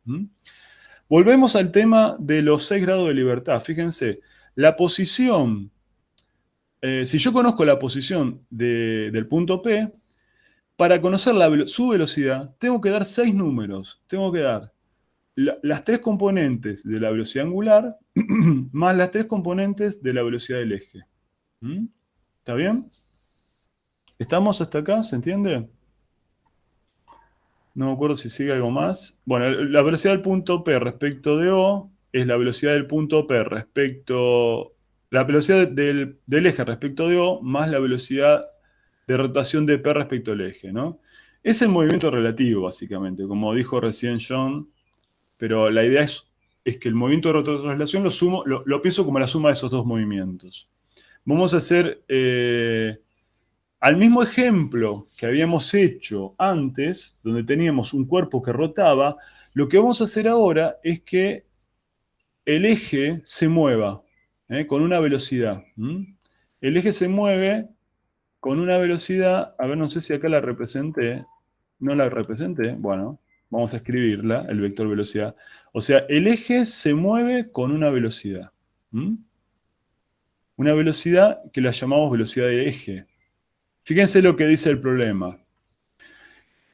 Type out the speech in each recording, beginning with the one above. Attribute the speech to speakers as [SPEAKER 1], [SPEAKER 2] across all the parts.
[SPEAKER 1] ¿Mm? Volvemos al tema de los 6 grados de libertad. Fíjense, la posición, si yo conozco la posición del punto P, para conocer su velocidad, tengo que dar 6 números. Tengo que dar las 3 componentes de la velocidad angular más las 3 componentes de la velocidad del eje. ¿Mm? ¿Está bien? ¿Estamos hasta acá? ¿Se entiende? No me acuerdo si sigue algo más. Bueno, la velocidad del punto P respecto de O es la velocidad del punto P respecto... La velocidad del eje respecto de O más la velocidad de rotación de P respecto al eje, ¿no? Es el movimiento relativo, básicamente, como dijo recién John, pero la idea es que el movimiento de rotación lo pienso como la suma de esos dos movimientos. Vamos a hacer... al mismo ejemplo que habíamos hecho antes, donde teníamos un cuerpo que rotaba, lo que vamos a hacer ahora es que el eje se mueva con una velocidad. El eje se mueve con una velocidad, a ver, no sé si acá la representé, no la representé, bueno, vamos a escribirla, el vector velocidad. O sea, el eje se mueve con una velocidad. Una velocidad que la llamamos velocidad de eje. Fíjense lo que dice el problema.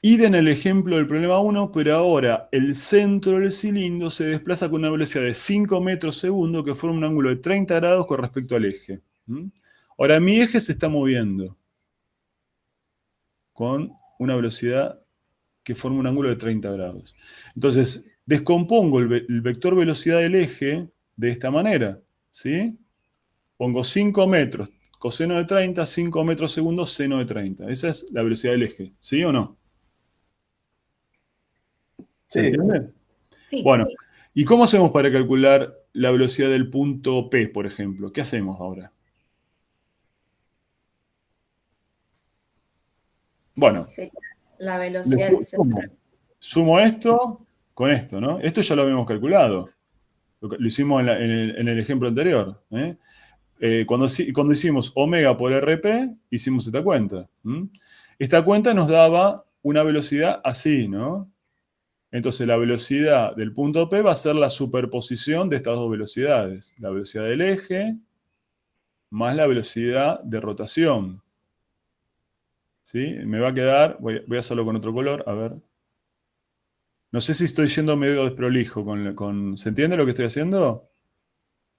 [SPEAKER 1] Id en el ejemplo del problema 1, pero ahora el centro del cilindro se desplaza con una velocidad de 5 metros segundo que forma un ángulo de 30 grados con respecto al eje. Ahora mi eje se está moviendo con una velocidad que forma un ángulo de 30 grados. Entonces, descompongo el vector velocidad del eje de esta manera. ¿Sí? Pongo 5 metros coseno de 30, 5 metros segundo seno de 30. Esa es la velocidad del eje. ¿Sí o no? ¿Se
[SPEAKER 2] Sí,
[SPEAKER 1] entiende?
[SPEAKER 3] Sí.
[SPEAKER 1] Bueno, ¿y cómo hacemos para calcular la velocidad del punto P, por ejemplo? ¿Qué hacemos ahora? Bueno,
[SPEAKER 3] Sería la velocidad del centro.
[SPEAKER 1] sumo esto con esto, ¿no? Esto ya lo habíamos calculado. Lo hicimos en el ejemplo anterior. Cuando hicimos omega por RP, hicimos esta cuenta. Esta cuenta nos daba una velocidad así, ¿no? Entonces la velocidad del punto P va a ser la superposición de estas dos velocidades. La velocidad del eje más la velocidad de rotación. ¿Sí? Me va a quedar, voy a hacerlo con otro color, a ver. No sé si estoy yendo medio desprolijo. ¿Se entiende lo que estoy haciendo?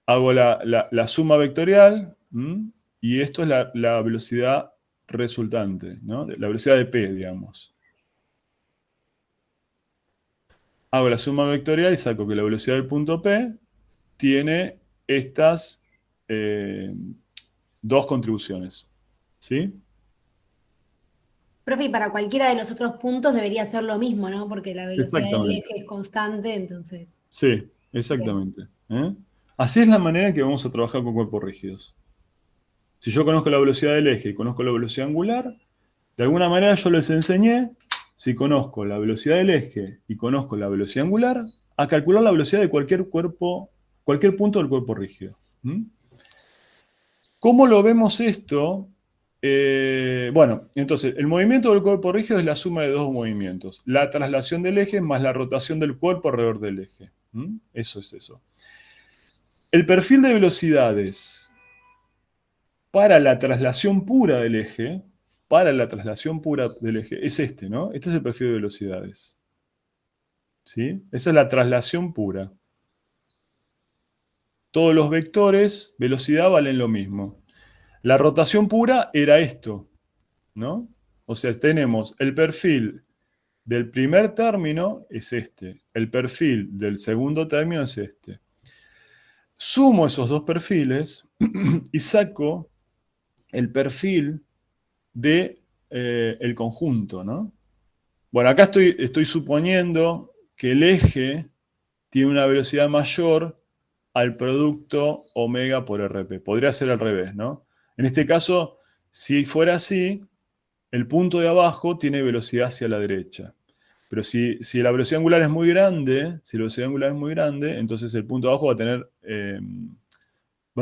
[SPEAKER 1] Hago la suma vectorial, y esto es la velocidad resultante, ¿no? La velocidad de P, digamos. Hago la suma vectorial y saco que la velocidad del punto P tiene estas dos contribuciones. ¿Sí?
[SPEAKER 3] Profe, y para cualquiera de los otros puntos debería ser lo mismo, ¿no? Porque la velocidad del
[SPEAKER 1] Exactamente.
[SPEAKER 3] eje es constante, entonces.
[SPEAKER 1] Sí,
[SPEAKER 3] Bien.
[SPEAKER 1] exactamente. Así es la manera en que vamos a trabajar con cuerpos rígidos. Si yo conozco la velocidad del eje y conozco la velocidad angular, de alguna manera yo les enseñé, si conozco la velocidad del eje y conozco la velocidad angular, a calcular la velocidad de cualquier punto del cuerpo rígido. ¿Cómo lo vemos esto? Bueno, entonces, el movimiento del cuerpo rígido es la suma de dos movimientos. La traslación del eje más la rotación del cuerpo alrededor del eje. Eso es eso. El perfil de velocidades para la traslación pura del eje, es este, ¿no? Este es el perfil de velocidades. ¿Sí? Esa es la traslación pura. Todos los vectores, velocidad, valen lo mismo. La rotación pura era esto, ¿no? O sea, tenemos el perfil del primer término es este, el perfil del segundo término es este. Sumo esos dos perfiles y saco el perfil de el conjunto, ¿no? Bueno, acá estoy suponiendo que el eje tiene una velocidad mayor al producto omega por RP. Podría ser al revés, ¿no? En este caso, si fuera así, el punto de abajo tiene velocidad hacia la derecha. Pero si la velocidad angular es muy grande, entonces el punto de abajo va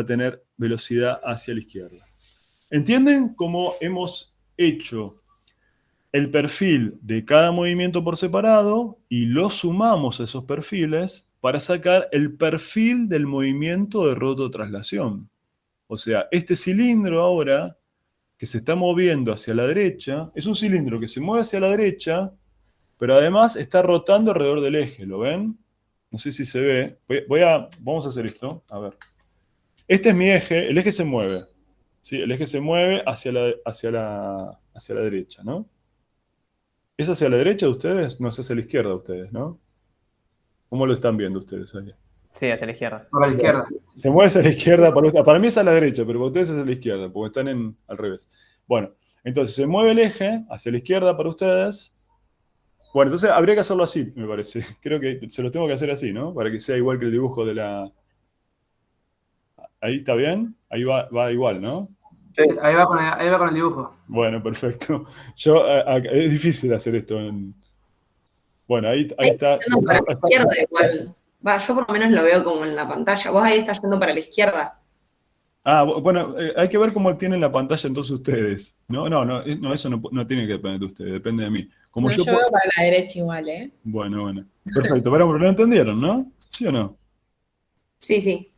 [SPEAKER 1] a tener velocidad hacia la izquierda. ¿Entienden cómo hemos hecho el perfil de cada movimiento por separado y lo sumamos a esos perfiles para sacar el perfil del movimiento de rototraslación. O sea, este cilindro ahora, que se está moviendo hacia la derecha, es un cilindro que se mueve hacia la derecha, pero además está rotando alrededor del eje, ¿lo ven? No sé si se ve. Vamos a hacer esto, a ver. Este es mi eje, el eje se mueve. ¿Sí? El eje se mueve hacia la derecha, ¿no? ¿Es hacia la derecha de ustedes? No, es hacia la izquierda de ustedes, ¿no? ¿Cómo lo están viendo ustedes ahí?
[SPEAKER 2] Sí, hacia la izquierda.
[SPEAKER 4] Por la izquierda.
[SPEAKER 1] Se mueve hacia la izquierda, para mí es a la derecha, pero para ustedes es a la izquierda, porque están al revés. Bueno, entonces se mueve el eje hacia la izquierda para ustedes. Bueno, entonces habría que hacerlo así, me parece. Creo que se los tengo que hacer así, ¿no? Para que sea igual que el dibujo de la... ¿Ahí está bien? Ahí va igual, ¿no?
[SPEAKER 4] Sí, ahí va con el dibujo.
[SPEAKER 1] Bueno, perfecto. Es difícil hacer esto. Bueno, ahí está.
[SPEAKER 5] Yendo para la izquierda igual. Va, yo por lo menos lo veo como en la pantalla. Vos ahí estás yendo para la izquierda.
[SPEAKER 1] Ah, bueno, hay que ver cómo tienen la pantalla entonces ustedes. No, eso no tiene que depender de ustedes, depende de mí. Como
[SPEAKER 6] No, yo veo para la derecha igual, ¿eh?
[SPEAKER 1] Bueno. Perfecto, pero lo entendieron, ¿no? ¿Sí o no?
[SPEAKER 5] Sí.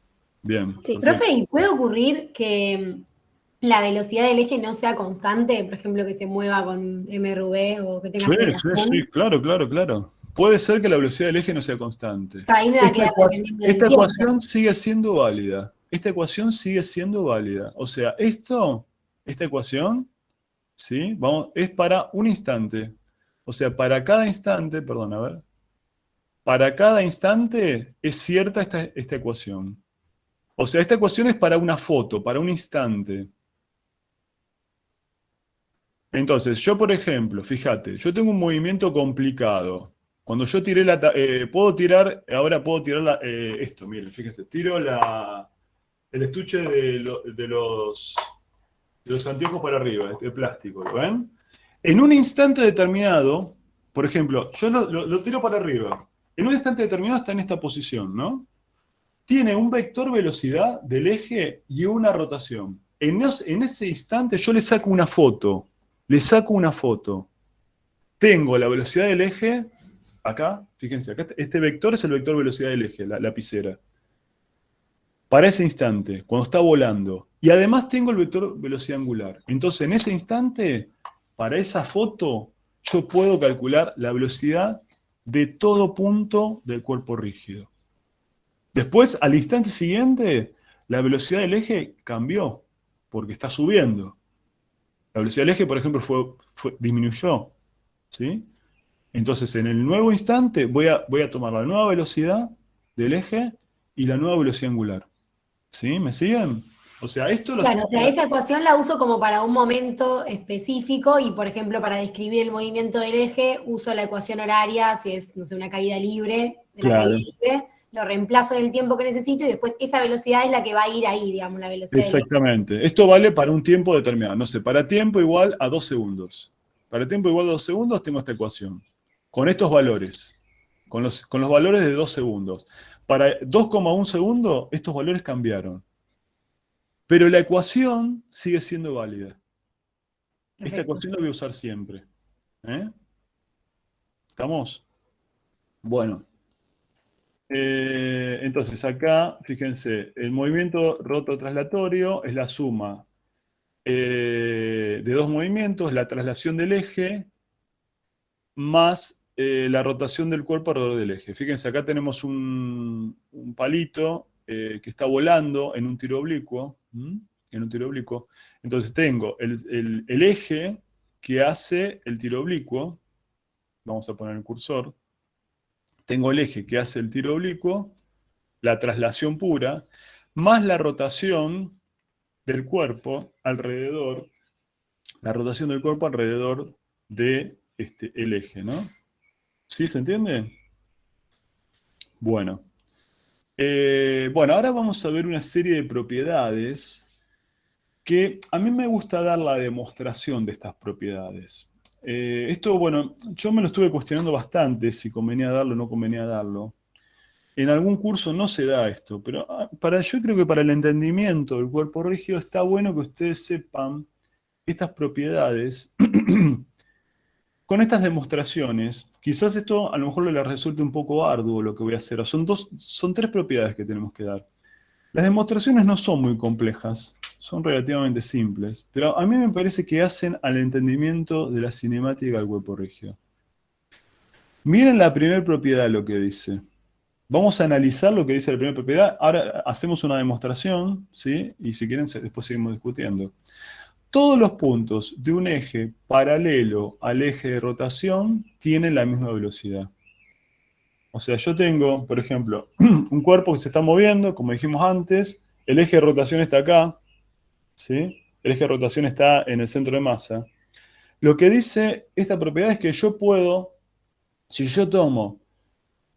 [SPEAKER 1] Bien.
[SPEAKER 3] Sí,
[SPEAKER 1] perfecto.
[SPEAKER 3] profe, ¿y puede ocurrir que la velocidad del eje no sea constante? Por ejemplo, que se mueva con MRV o que tenga aceleración.
[SPEAKER 1] Sí, claro. Puede ser que la velocidad del eje no sea constante.
[SPEAKER 3] Ahí me va a quedar dependiendo del
[SPEAKER 1] Esta
[SPEAKER 3] tiempo.
[SPEAKER 1] ecuación sigue siendo válida. O sea, esta ecuación, ¿sí? Es para un instante. O sea, para cada instante, perdón, a ver. Para cada instante es cierta esta ecuación. O sea, esta ecuación es para una foto, para un instante. Entonces, yo, por ejemplo, fíjate, yo tengo un movimiento complicado. Cuando yo tiré ahora puedo tirar esto, miren, fíjense, tiro el estuche de los anteojos para arriba, de plástico, ¿lo ven? En un instante determinado, por ejemplo, yo lo tiro para arriba. En un instante determinado está en esta posición, ¿no? Tiene un vector velocidad del eje y una rotación. En ese instante yo le saco una foto. Tengo la velocidad del eje, acá, fíjense, acá este vector es el vector velocidad del eje, la lapicera. Para ese instante, cuando está volando. Y además tengo el vector velocidad angular. Entonces, en ese instante, para esa foto, yo puedo calcular la velocidad de todo punto del cuerpo rígido. Después, al instante siguiente, la velocidad del eje cambió, porque está subiendo. La velocidad del eje, por ejemplo, disminuyó, ¿sí? Entonces, en el nuevo instante, voy a tomar la nueva velocidad del eje y la nueva velocidad angular. ¿Sí? ¿Me siguen? O sea, esto lo...
[SPEAKER 3] Claro, o sea, esa ecuación la uso como para un momento específico y, por ejemplo, para describir el movimiento del eje, uso la ecuación horaria, si es, no sé, una caída libre, lo reemplazo en el tiempo que necesito y después esa velocidad es la que va a ir ahí, digamos, la velocidad del eje.
[SPEAKER 1] Exactamente. Esto vale para un tiempo determinado. No sé, para tiempo igual a 2 segundos. Para tiempo igual a 2 segundos tengo esta ecuación. Con estos valores. Con los valores de 2 segundos. Para 2,1 segundos, estos valores cambiaron. Pero la ecuación sigue siendo válida.
[SPEAKER 3] Perfecto.
[SPEAKER 1] Esta ecuación la voy a usar siempre. ¿Estamos? Bueno. Entonces acá, fíjense, el movimiento rototraslatorio es la suma de dos movimientos, la traslación del eje más la rotación del cuerpo alrededor del eje. Fíjense, acá tenemos un palito que está volando en un tiro oblicuo. Entonces tengo el eje que hace el tiro oblicuo. Vamos a poner el cursor. Tengo el eje que hace el tiro oblicuo, la traslación pura, más la rotación del cuerpo alrededor, de el eje, ¿no? ¿Sí se entiende? Bueno. Ahora vamos a ver una serie de propiedades que a mí me gusta dar la demostración de estas propiedades. Esto, bueno, yo me lo estuve cuestionando bastante si convenía darlo o no convenía darlo. En algún curso no se da esto, pero yo creo que para el entendimiento del cuerpo rígido está bueno que ustedes sepan estas propiedades con estas demostraciones, quizás esto a lo mejor les resulte un poco arduo lo que voy a hacer. Son tres propiedades que tenemos que dar. Las demostraciones no son muy complejas, son relativamente simples, pero a mí me parece que hacen al entendimiento de la cinemática del cuerpo rígido. Miren la primera propiedad lo que dice. Vamos a analizar lo que dice la primera propiedad. Ahora hacemos una demostración, ¿sí? Y si quieren, después seguimos discutiendo. Todos los puntos de un eje paralelo al eje de rotación tienen la misma velocidad. O sea, yo tengo, por ejemplo, un cuerpo que se está moviendo, como dijimos antes, el eje de rotación está acá, ¿sí? El eje de rotación está en el centro de masa. Lo que dice esta propiedad es que yo puedo, si yo tomo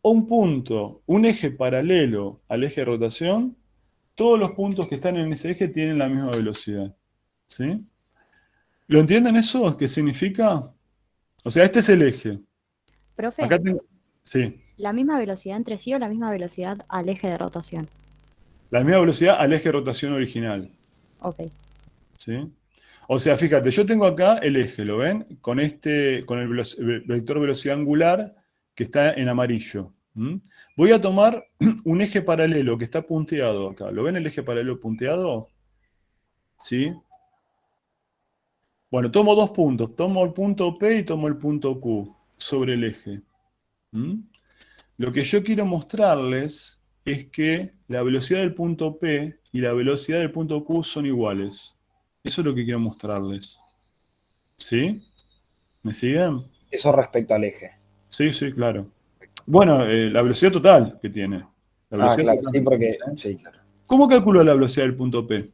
[SPEAKER 1] un punto, un eje paralelo al eje de rotación, todos los puntos que están en ese eje tienen la misma velocidad, ¿sí? ¿Lo entienden eso? ¿Qué significa? O sea, este es el eje.
[SPEAKER 2] Profe,
[SPEAKER 1] Acá tengo... Sí,
[SPEAKER 2] ¿la misma velocidad entre sí o la misma velocidad al eje de rotación?
[SPEAKER 1] la misma velocidad al eje de rotación original,
[SPEAKER 2] Ok.
[SPEAKER 1] ¿sí? O sea, fíjate, yo tengo acá el eje, ¿lo ven? Con el vector velocidad angular que está en amarillo. Voy a tomar un eje paralelo que está punteado acá. ¿Lo ven el eje paralelo punteado? ¿Sí? Bueno, tomo dos puntos. Tomo el punto P y tomo el punto Q sobre el eje. Lo que yo quiero mostrarles es que la velocidad del punto P y la velocidad del punto Q son iguales. Eso es lo que quiero mostrarles. ¿Sí? ¿Me siguen?
[SPEAKER 7] Eso respecto al eje.
[SPEAKER 1] Sí, sí, claro. Bueno, la velocidad total que tiene. La velocidad
[SPEAKER 7] Claro,
[SPEAKER 1] total
[SPEAKER 7] sí,
[SPEAKER 1] que
[SPEAKER 7] porque...
[SPEAKER 1] tiene.
[SPEAKER 7] Sí, claro.
[SPEAKER 1] ¿Cómo calculo la velocidad del punto P?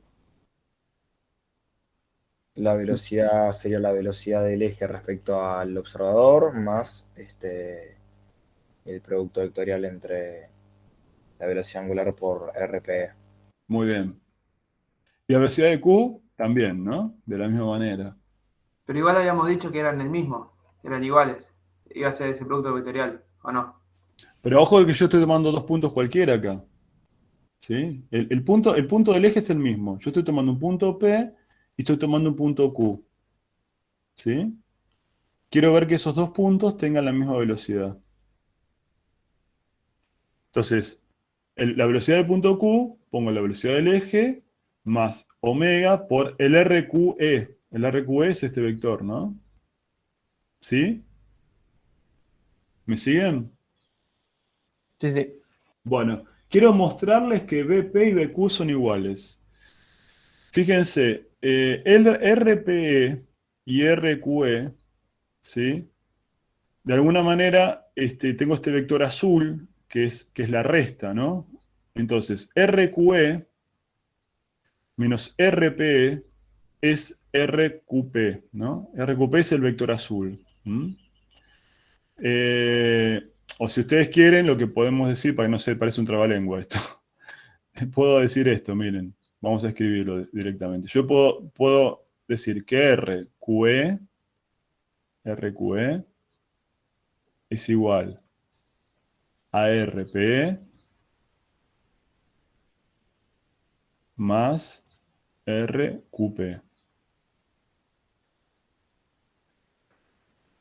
[SPEAKER 7] La velocidad sería la velocidad del eje respecto al observador más el producto vectorial entre la velocidad angular por RPE.
[SPEAKER 1] Muy bien. Y la velocidad de Q también, ¿no? De la misma manera.
[SPEAKER 4] Pero igual habíamos dicho que eran el mismo, que eran iguales. Iba a ser ese producto vectorial, ¿o no?
[SPEAKER 1] Pero ojo de que yo estoy tomando dos puntos cualquiera acá. ¿Sí? El punto del eje es el mismo. Yo estoy tomando un punto P y estoy tomando un punto Q. ¿Sí? Quiero ver que esos dos puntos tengan la misma velocidad. Entonces, la velocidad del punto Q, pongo la velocidad del eje más omega por el RQE. El RQE es este vector, ¿no? ¿Sí? ¿Me siguen?
[SPEAKER 4] Sí, sí.
[SPEAKER 1] Bueno, quiero mostrarles que BP y BQ son iguales. Fíjense, el RPE y RQE, ¿sí? De alguna manera tengo este vector azul, que es la resta, ¿no? Entonces, RQE menos RPE es RQP, ¿no? RQP es el vector azul. O si ustedes quieren, lo que podemos decir, para que no se parece un trabalengua esto, puedo decir esto, miren, vamos a escribirlo directamente. Yo puedo decir que RQE es igual a RPE más RQP.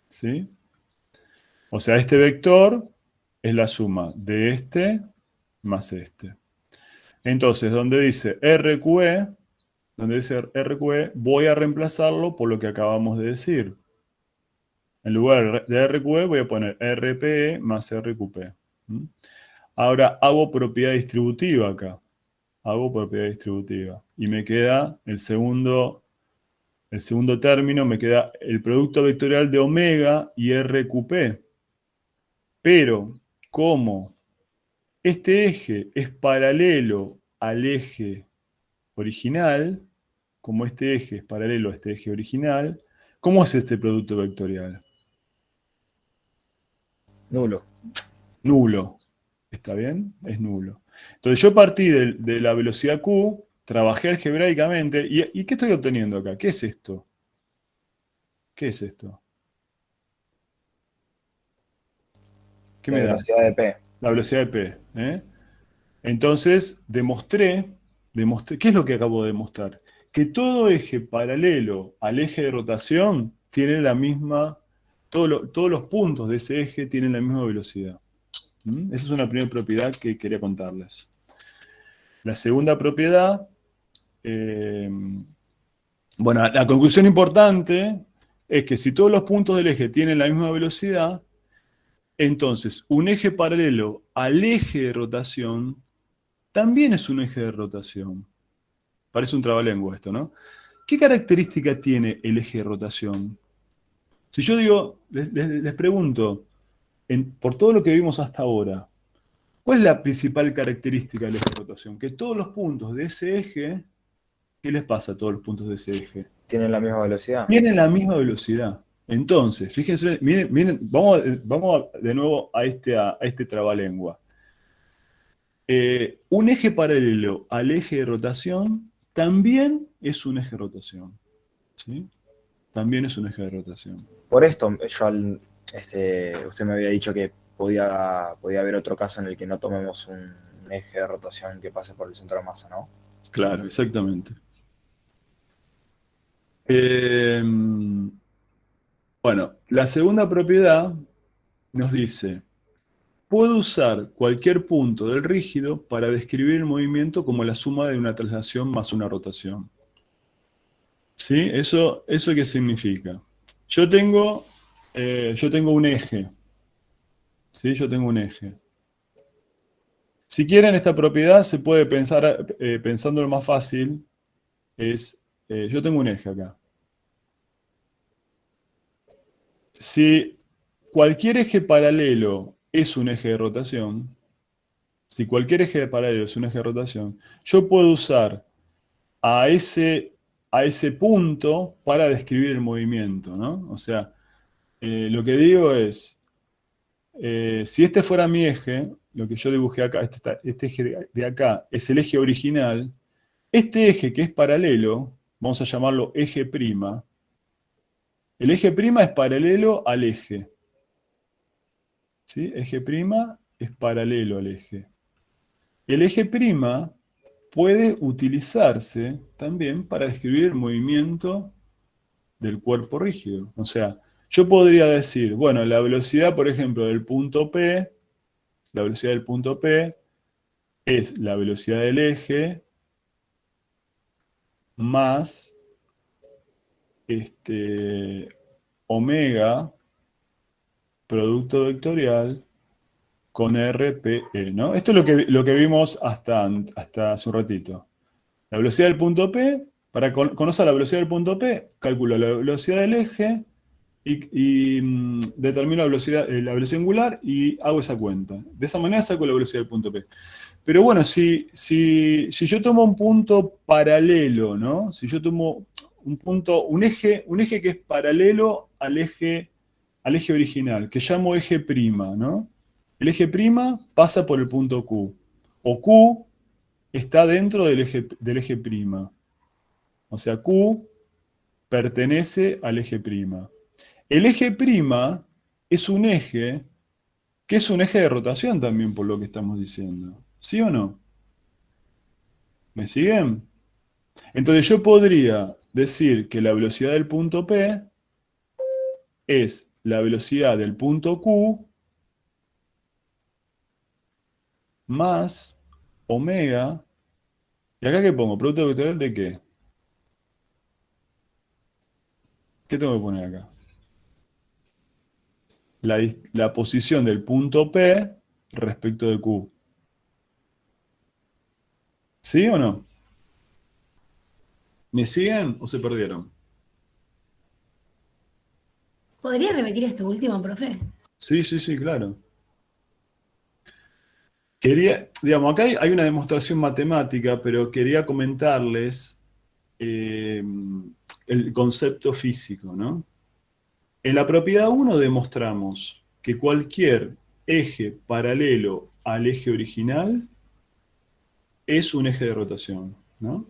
[SPEAKER 1] ¿Sí? O sea, este vector es la suma de este más este. Entonces, donde dice RQE, voy a reemplazarlo por lo que acabamos de decir. En lugar de RQE voy a poner RPE más RQP. Ahora hago propiedad distributiva acá. Hago propiedad distributiva. Y me queda el segundo término, me queda el producto vectorial de omega y RQP. Pero, como este eje es paralelo al eje original, como este eje es paralelo a este eje original, ¿cómo es este producto vectorial?
[SPEAKER 7] Nulo.
[SPEAKER 1] Nulo. ¿Está bien? Es nulo. Entonces yo partí de la velocidad Q, trabajé algebraicamente, ¿y qué estoy obteniendo acá? ¿Qué es esto? ¿Qué es esto? ¿Qué
[SPEAKER 7] La
[SPEAKER 1] me da?
[SPEAKER 7] velocidad de P.
[SPEAKER 1] La velocidad de P. Entonces demostré, ¿qué es lo que acabo de demostrar? Que todo eje paralelo al eje de rotación tiene la misma todos los puntos de ese eje tienen la misma velocidad. Esa es una primera propiedad que quería contarles. La segunda propiedad, bueno, la conclusión importante es que si todos los puntos del eje tienen la misma velocidad, entonces un eje paralelo al eje de rotación también es un eje de rotación. Parece un trabalengua esto, ¿no? ¿Qué característica tiene el eje de rotación? Si yo digo, les pregunto, por todo lo que vimos hasta ahora, ¿cuál es la principal característica del eje de rotación? Que todos los puntos de ese eje, ¿qué les pasa a todos los puntos de ese eje?
[SPEAKER 7] ¿Tienen la misma velocidad?
[SPEAKER 1] Tienen la misma velocidad. Entonces, fíjense, miren, vamos de nuevo a este trabalengua. Un eje paralelo al eje de rotación también es un eje de rotación. ¿Sí? También es un eje de rotación.
[SPEAKER 7] Por esto, usted me había dicho que podía haber otro caso en el que no tomemos un eje de rotación que pase por el centro de masa, ¿no?
[SPEAKER 1] Claro, exactamente. Bueno, la segunda propiedad nos dice, puedo usar cualquier punto del rígido para describir el movimiento como la suma de una traslación más una rotación. ¿Sí? ¿Eso qué significa? Yo tengo un eje. ¿Sí? Yo tengo un eje. Si quieren, esta propiedad se puede pensar, pensándolo más fácil, yo tengo un eje acá. Si cualquier eje paralelo es un eje de rotación, yo puedo usar a ese punto para describir el movimiento, ¿no? O sea, lo que digo es, si este fuera mi eje, lo que yo dibujé acá, este eje de acá, es el eje original, este eje que es paralelo, vamos a llamarlo eje prima, el eje prima es paralelo al eje. ¿Sí? Eje prima es paralelo al eje. El eje prima puede utilizarse también para describir el movimiento del cuerpo rígido. O sea, yo podría decir, bueno, la velocidad, por ejemplo, del punto P, la velocidad del punto P es la velocidad del eje más omega producto vectorial con RPE, ¿no? Esto es lo que vimos hasta hace un ratito. La velocidad del punto P, para conocer la velocidad del punto P, calculo la velocidad del eje y determino la velocidad angular y hago esa cuenta. De esa manera saco la velocidad del punto P. Pero bueno, si yo tomo un punto paralelo, ¿no? Si yo tomo un eje que es paralelo al eje original, que llamo eje prima, ¿no? El eje prima pasa por el punto Q, o Q está dentro del eje prima. O sea, Q pertenece al eje prima. El eje prima es un eje que es un eje de rotación también, por lo que estamos diciendo. ¿Sí o no? ¿Me siguen? Entonces yo podría decir que la velocidad del punto P es la velocidad del punto Q más omega. ¿Y acá qué pongo? ¿Producto vectorial de qué? ¿Qué tengo que poner acá? La posición del punto P respecto de Q. ¿Sí o no? ¿Me siguen o se perdieron?
[SPEAKER 3] ¿Podría repetir esto último, profe?
[SPEAKER 1] Sí, claro. Digamos, acá hay una demostración matemática, pero quería comentarles el concepto físico, ¿no? En la propiedad 1 demostramos que cualquier eje paralelo al eje original es un eje de rotación, ¿no?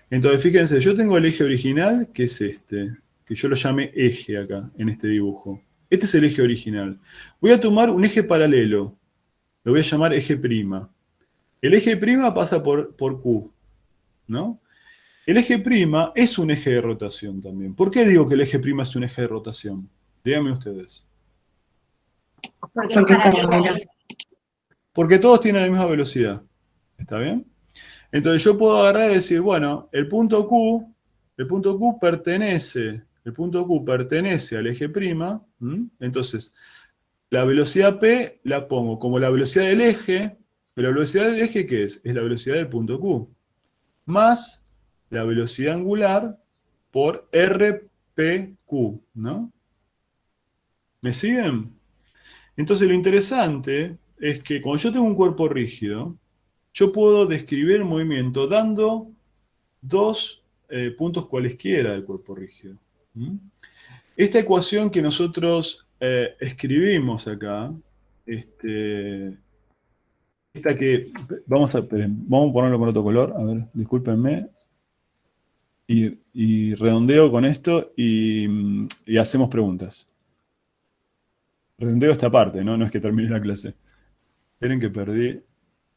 [SPEAKER 1] Entonces, fíjense, yo tengo el eje original, que es este, que yo lo llame eje acá, en este dibujo. Este es el eje original. Voy a tomar un eje paralelo, lo voy a llamar eje prima. El eje prima pasa por Q, ¿no? El eje prima es un eje de rotación también. ¿Por qué digo que el eje prima es un eje de rotación? Díganme ustedes.
[SPEAKER 3] Porque es paralelo.
[SPEAKER 1] Porque todos tienen la misma velocidad. ¿Está bien? Entonces yo puedo agarrar y decir, bueno, el punto Q pertenece al eje prima. Entonces, la velocidad P la pongo como la velocidad del eje, pero la velocidad del eje, ¿qué es? Es la velocidad del punto Q, más la velocidad angular por RPQ, ¿no? ¿Me siguen? Entonces lo interesante es que cuando yo tengo un cuerpo rígido, yo puedo describir el movimiento dando dos puntos cualesquiera del cuerpo rígido. Esta ecuación que nosotros escribimos acá, esta que, esperen, vamos a ponerlo con otro color, a ver, discúlpenme, y redondeo con esto y hacemos preguntas. Redondeo esta parte, ¿no? No es que termine la clase. Esperen que perdí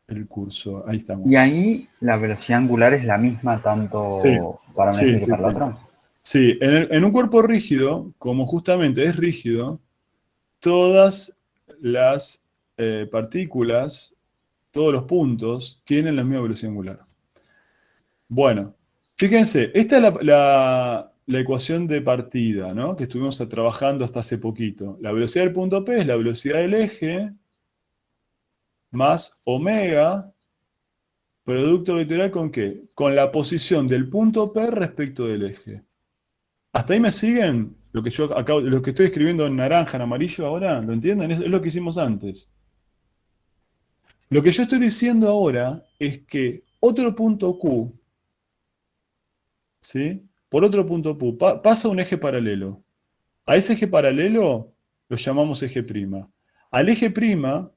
[SPEAKER 1] el curso, ahí estamos.
[SPEAKER 8] Y ahí la velocidad angular es la misma tanto
[SPEAKER 1] Sí,
[SPEAKER 8] para un eje que
[SPEAKER 1] sí,
[SPEAKER 8] para el
[SPEAKER 1] sí.
[SPEAKER 8] otro.
[SPEAKER 1] Sí, en un cuerpo rígido, como justamente es rígido, todas las partículas, todos los puntos, tienen la misma velocidad angular. Bueno, fíjense, esta es la ecuación de partida, ¿no? Que estuvimos trabajando hasta hace poquito. La velocidad del punto P es la velocidad del eje más omega, producto vectorial ¿con qué? Con la posición del punto P respecto del eje. ¿Hasta ahí me siguen? Lo que yo acabo, lo que estoy escribiendo en naranja, en amarillo ahora, ¿lo entienden? Es lo que hicimos antes. Lo que yo estoy diciendo ahora es que otro punto Q, ¿sí? Por otro punto Q, pasa un eje paralelo. A ese eje paralelo lo llamamos eje prima. Al eje prima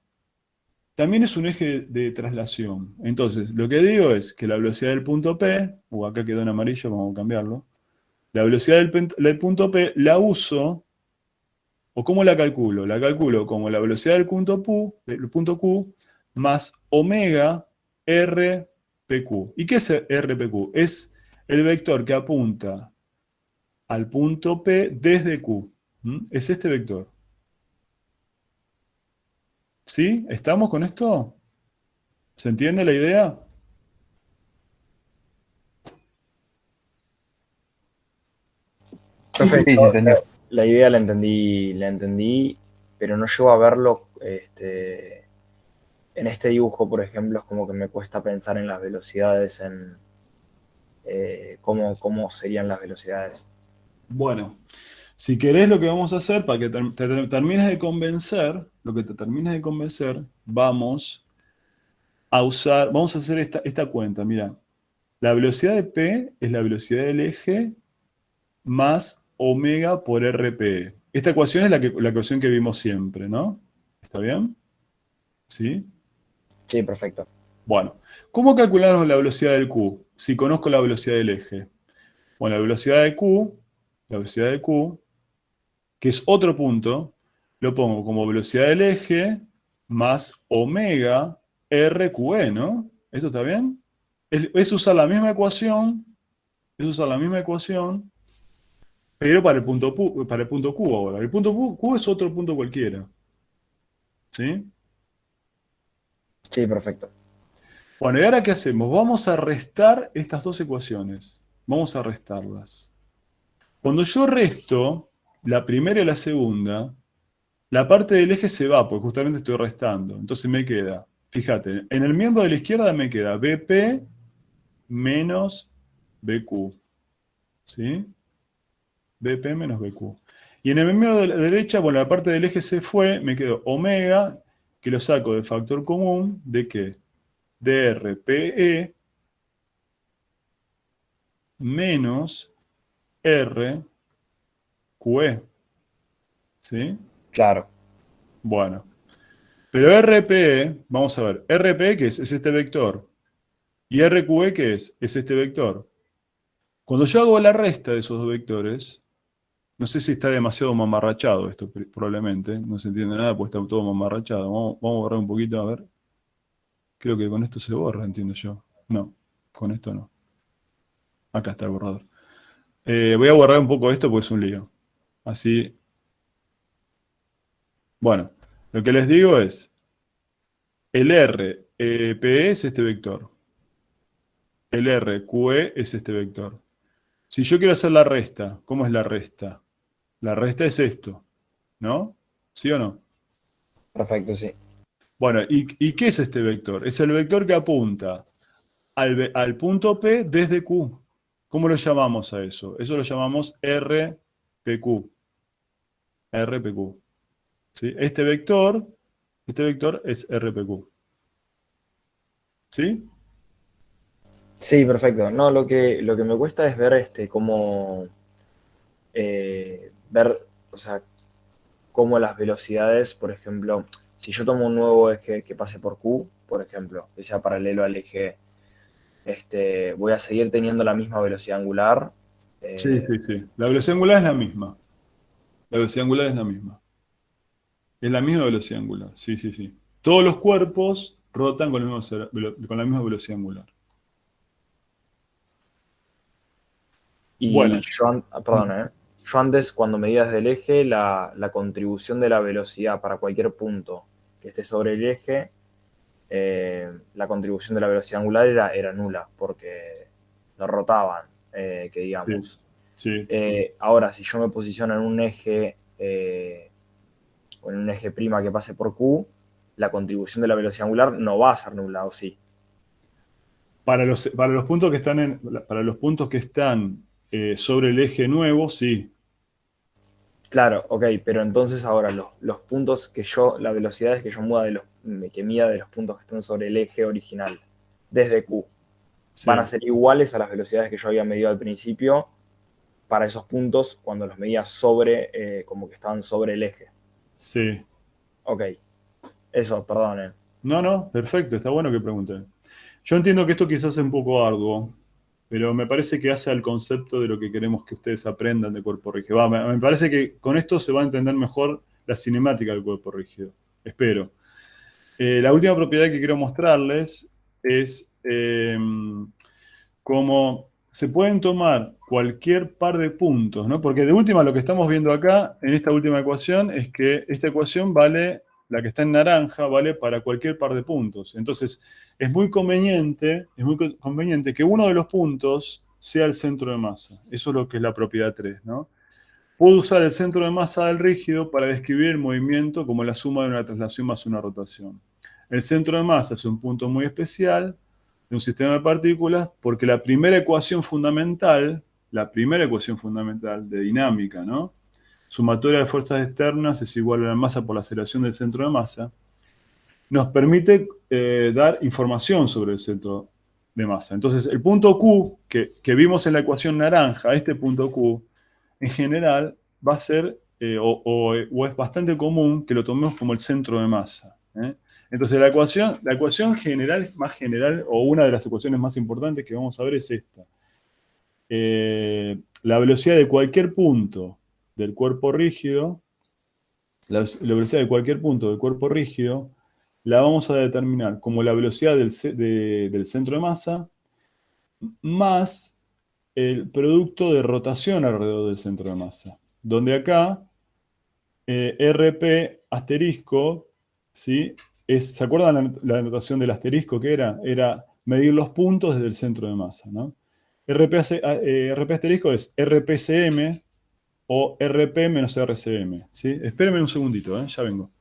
[SPEAKER 1] también es un eje de traslación. Entonces, lo que digo es que la velocidad del punto P, o acá quedó en amarillo, vamos a cambiarlo. La velocidad del punto P la uso, ¿o cómo la calculo? La calculo como la velocidad del punto Q más omega RPQ. ¿Y qué es RPQ? Es el vector que apunta al punto P desde Q. Es este vector. ¿Sí? ¿Estamos con esto? ¿Se entiende la idea?
[SPEAKER 8] Sí,
[SPEAKER 7] Perfecto.
[SPEAKER 8] se entendió.
[SPEAKER 7] La idea la entendí, pero no llego a verlo en este dibujo, por ejemplo, es como que me cuesta pensar en las velocidades, en cómo serían las velocidades.
[SPEAKER 1] Bueno, si querés lo que vamos a hacer, para que te termines de convencer, lo que te termines de convencer, vamos a hacer esta cuenta. Mira, la velocidad de P es la velocidad del eje más omega por RPE. Esta ecuación es la ecuación que vimos siempre, ¿no? ¿Está bien? ¿Sí?
[SPEAKER 7] Sí, perfecto.
[SPEAKER 1] Bueno, ¿cómo calculamos la velocidad del Q? Si conozco la velocidad del eje. Bueno, la velocidad de Q, que es otro punto, lo pongo como velocidad del eje más omega RQE, ¿no? ¿Esto está bien? Es usar la misma ecuación, pero para el punto Q ahora. El punto Q es otro punto cualquiera. ¿Sí?
[SPEAKER 7] Sí, perfecto.
[SPEAKER 1] Bueno, ¿y ahora qué hacemos? Vamos a restar estas dos ecuaciones. Vamos a restarlas. Cuando yo resto la primera y la segunda, la parte del eje se va, porque justamente estoy restando. Entonces me queda, fíjate, en el miembro de la izquierda me queda BP menos BQ. ¿Sí? BP menos BQ. Y en el miembro de la derecha, bueno, la parte del eje se fue, me quedó omega, que lo saco del factor común, ¿de qué? De RPE menos RQE. ¿Sí?
[SPEAKER 7] Claro.
[SPEAKER 1] Bueno. Pero RPE, vamos a ver, RPE ¿qué es? Es este vector. ¿Y RQE qué es? Es este vector. Cuando yo hago la resta de esos dos vectores, no sé si está demasiado mamarrachado esto, probablemente, no se entiende nada porque está todo mamarrachado. Vamos a borrar un poquito, a ver. Creo que con esto se borra, entiendo yo. No, con esto no. Acá está el borrador. Voy a borrar un poco esto porque es un lío. Así Bueno, lo que les digo es, el RPE es este vector. El RQE es este vector. Si yo quiero hacer la resta, ¿cómo es la resta? La resta es esto, ¿no? ¿Sí o no?
[SPEAKER 7] Perfecto, sí.
[SPEAKER 1] Bueno, ¿y qué es este vector? Es el vector que apunta al punto P desde Q. ¿Cómo lo llamamos a eso? Eso lo llamamos RPQ. RPQ. ¿Sí? Este vector es RPQ. ¿Sí?
[SPEAKER 7] Sí, perfecto. No, lo que me cuesta es ver cómo ver, o sea, cómo las velocidades, por ejemplo, si yo tomo un nuevo eje que pase por Q, por ejemplo, que sea paralelo al eje, voy a seguir teniendo la misma velocidad angular.
[SPEAKER 1] Sí, sí, sí. La velocidad angular es la misma. La velocidad angular es la misma. Es la misma velocidad angular. Sí, sí, sí. Todos los cuerpos rotan con la misma velocidad angular.
[SPEAKER 7] Y
[SPEAKER 1] Bueno.
[SPEAKER 7] perdón, yo antes, cuando medía desde el eje, la contribución de la velocidad para cualquier punto que esté sobre el eje, la contribución de la velocidad angular era nula, porque no rotaban, que digamos.
[SPEAKER 1] Sí.
[SPEAKER 7] Ahora, si yo me posiciono en un eje, o en un eje prima que pase por Q, la contribución de la velocidad angular no va a ser nula, ¿o sí?
[SPEAKER 1] Para los puntos que están para los puntos que están sobre el eje nuevo, sí.
[SPEAKER 7] Claro, ok, pero entonces ahora los puntos las velocidades que yo que mida de los puntos que están sobre el eje original, desde Q,
[SPEAKER 1] Sí.
[SPEAKER 7] van a ser iguales a las velocidades que yo había medido al principio para esos puntos cuando los medía como que estaban sobre el eje.
[SPEAKER 1] Sí.
[SPEAKER 7] Ok, eso, perdón.
[SPEAKER 1] No, perfecto, está bueno que pregunten. Yo entiendo que esto quizás es un poco arduo, pero me parece que hace al concepto de lo que queremos que ustedes aprendan de cuerpo rígido. Me parece que con esto se va a entender mejor la cinemática del cuerpo rígido. Espero. La última propiedad que quiero mostrarles es cómo se pueden tomar cualquier par de puntos, ¿no? Porque de última lo que estamos viendo acá, en esta última ecuación, es que esta ecuación vale, la que está en naranja, vale para cualquier par de puntos. Entonces, es muy conveniente que uno de los puntos sea el centro de masa. Eso es lo que es la propiedad 3, ¿no? Puedo usar el centro de masa del rígido para describir el movimiento como la suma de una traslación más una rotación. El centro de masa es un punto muy especial de un sistema de partículas porque la primera ecuación fundamental de dinámica, ¿no? Sumatoria de fuerzas externas es igual a la masa por la aceleración del centro de masa, nos permite dar información sobre el centro de masa. Entonces, el punto Q que vimos en la ecuación naranja, este punto Q, en general va a ser, o es bastante común que lo tomemos como el centro de masa. Entonces, la ecuación general, más general, o una de las ecuaciones más importantes que vamos a ver es esta. La velocidad de cualquier punto del cuerpo rígido, la velocidad de cualquier punto del cuerpo rígido, la vamos a determinar como la velocidad del centro de masa más el producto de rotación alrededor del centro de masa. Donde acá, RP asterisco, ¿sí? ¿Se acuerdan la notación del asterisco que era? Era medir los puntos desde el centro de masa, ¿no? RP asterisco es RPCM o RP menos RCM, ¿sí? Espérenme un segundito, ya vengo.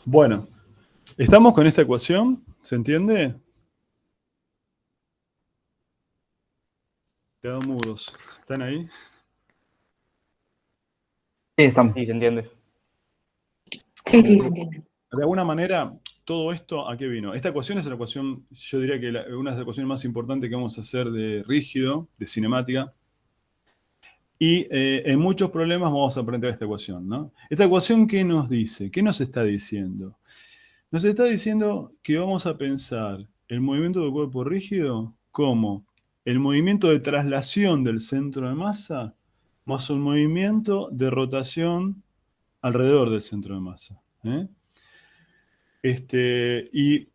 [SPEAKER 1] Bueno, ¿estamos con esta ecuación? ¿Se entiende? Quedan mudos. ¿Están ahí?
[SPEAKER 8] Sí, estamos.
[SPEAKER 9] Sí, se entiende.
[SPEAKER 5] Sí, sí, entiendo.
[SPEAKER 1] De alguna manera, todo esto, ¿a qué vino? Esta ecuación es una ecuación, yo diría que una de las ecuaciones más importantes que vamos a hacer de rígido, de cinemática. Y en muchos problemas vamos a aprender esta ecuación, ¿no? Esta ecuación, ¿qué nos dice? ¿Qué nos está diciendo? Nos está diciendo que vamos a pensar el movimiento del cuerpo rígido como el movimiento de traslación del centro de masa más un movimiento de rotación alrededor del centro de masa. Y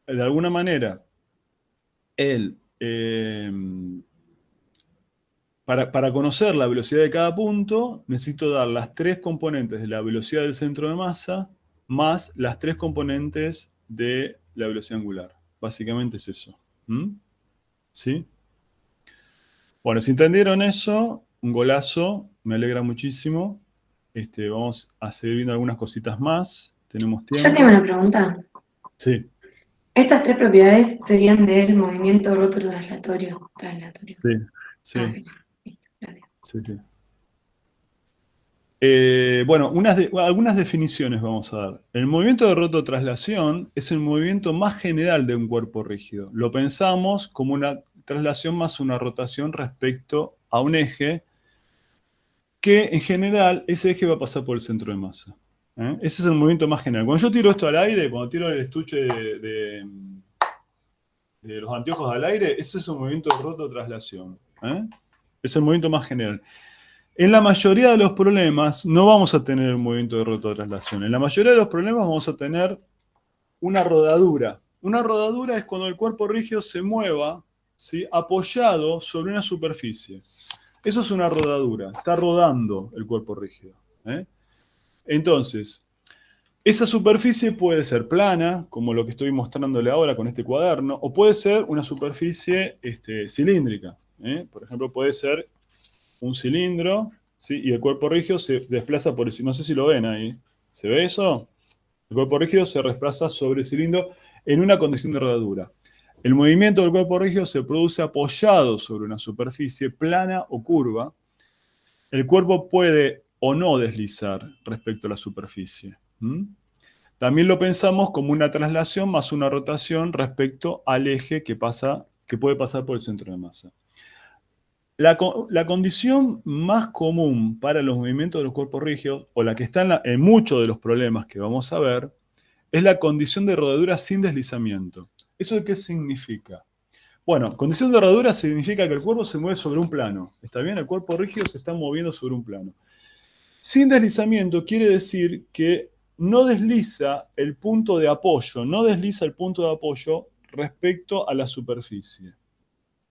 [SPEAKER 1] de alguna manera, para conocer la velocidad de cada punto, necesito dar las 3 componentes de la velocidad del centro de masa más las 3 componentes de la velocidad angular. Básicamente es eso. ¿Sí? Bueno, si entendieron eso, un golazo, me alegra muchísimo. Vamos a seguir viendo algunas cositas más. Tenemos tiempo.
[SPEAKER 9] Yo tengo una pregunta.
[SPEAKER 1] Sí,
[SPEAKER 9] Estas 3 propiedades serían del movimiento roto traslatorio.
[SPEAKER 1] sí, sí,
[SPEAKER 9] Ah, bien. Listo, gracias.
[SPEAKER 1] sí, sí. Bueno, algunas definiciones vamos a dar. El movimiento de rototraslación es el movimiento más general de un cuerpo rígido. Lo pensamos como una traslación más una rotación respecto a un eje que en general ese eje va a pasar por el centro de masa. Ese es el movimiento más general. Cuando yo tiro esto al aire, cuando tiro el estuche de los anteojos al aire, ese es un movimiento de rototraslación. Es el movimiento más general. En la mayoría de los problemas no vamos a tener un movimiento de rototraslación. En la mayoría de los problemas vamos a tener una rodadura. Una rodadura es cuando el cuerpo rígido se mueva, ¿sí?, apoyado sobre una superficie. Eso es una rodadura. Está rodando el cuerpo rígido. Entonces, esa superficie puede ser plana, como lo que estoy mostrándole ahora con este cuaderno, o puede ser una superficie cilíndrica. Por ejemplo, puede ser un cilindro, ¿sí?, y el cuerpo rígido se desplaza por el cilindro. No sé si lo ven ahí. ¿Se ve eso? El cuerpo rígido se desplaza sobre el cilindro en una condición de rodadura. El movimiento del cuerpo rígido se produce apoyado sobre una superficie plana o curva. El cuerpo puede o no deslizar respecto a la superficie. También lo pensamos como una traslación más una rotación respecto al eje que puede pasar por el centro de masa. La condición más común para los movimientos de los cuerpos rígidos, o la que está en muchos de los problemas que vamos a ver, es la condición de rodadura sin deslizamiento. ¿Eso qué significa? Bueno, condición de rodadura significa que el cuerpo se mueve sobre un plano. ¿Está bien? El cuerpo rígido se está moviendo sobre un plano. Sin deslizamiento quiere decir que no desliza el punto de apoyo, respecto a la superficie.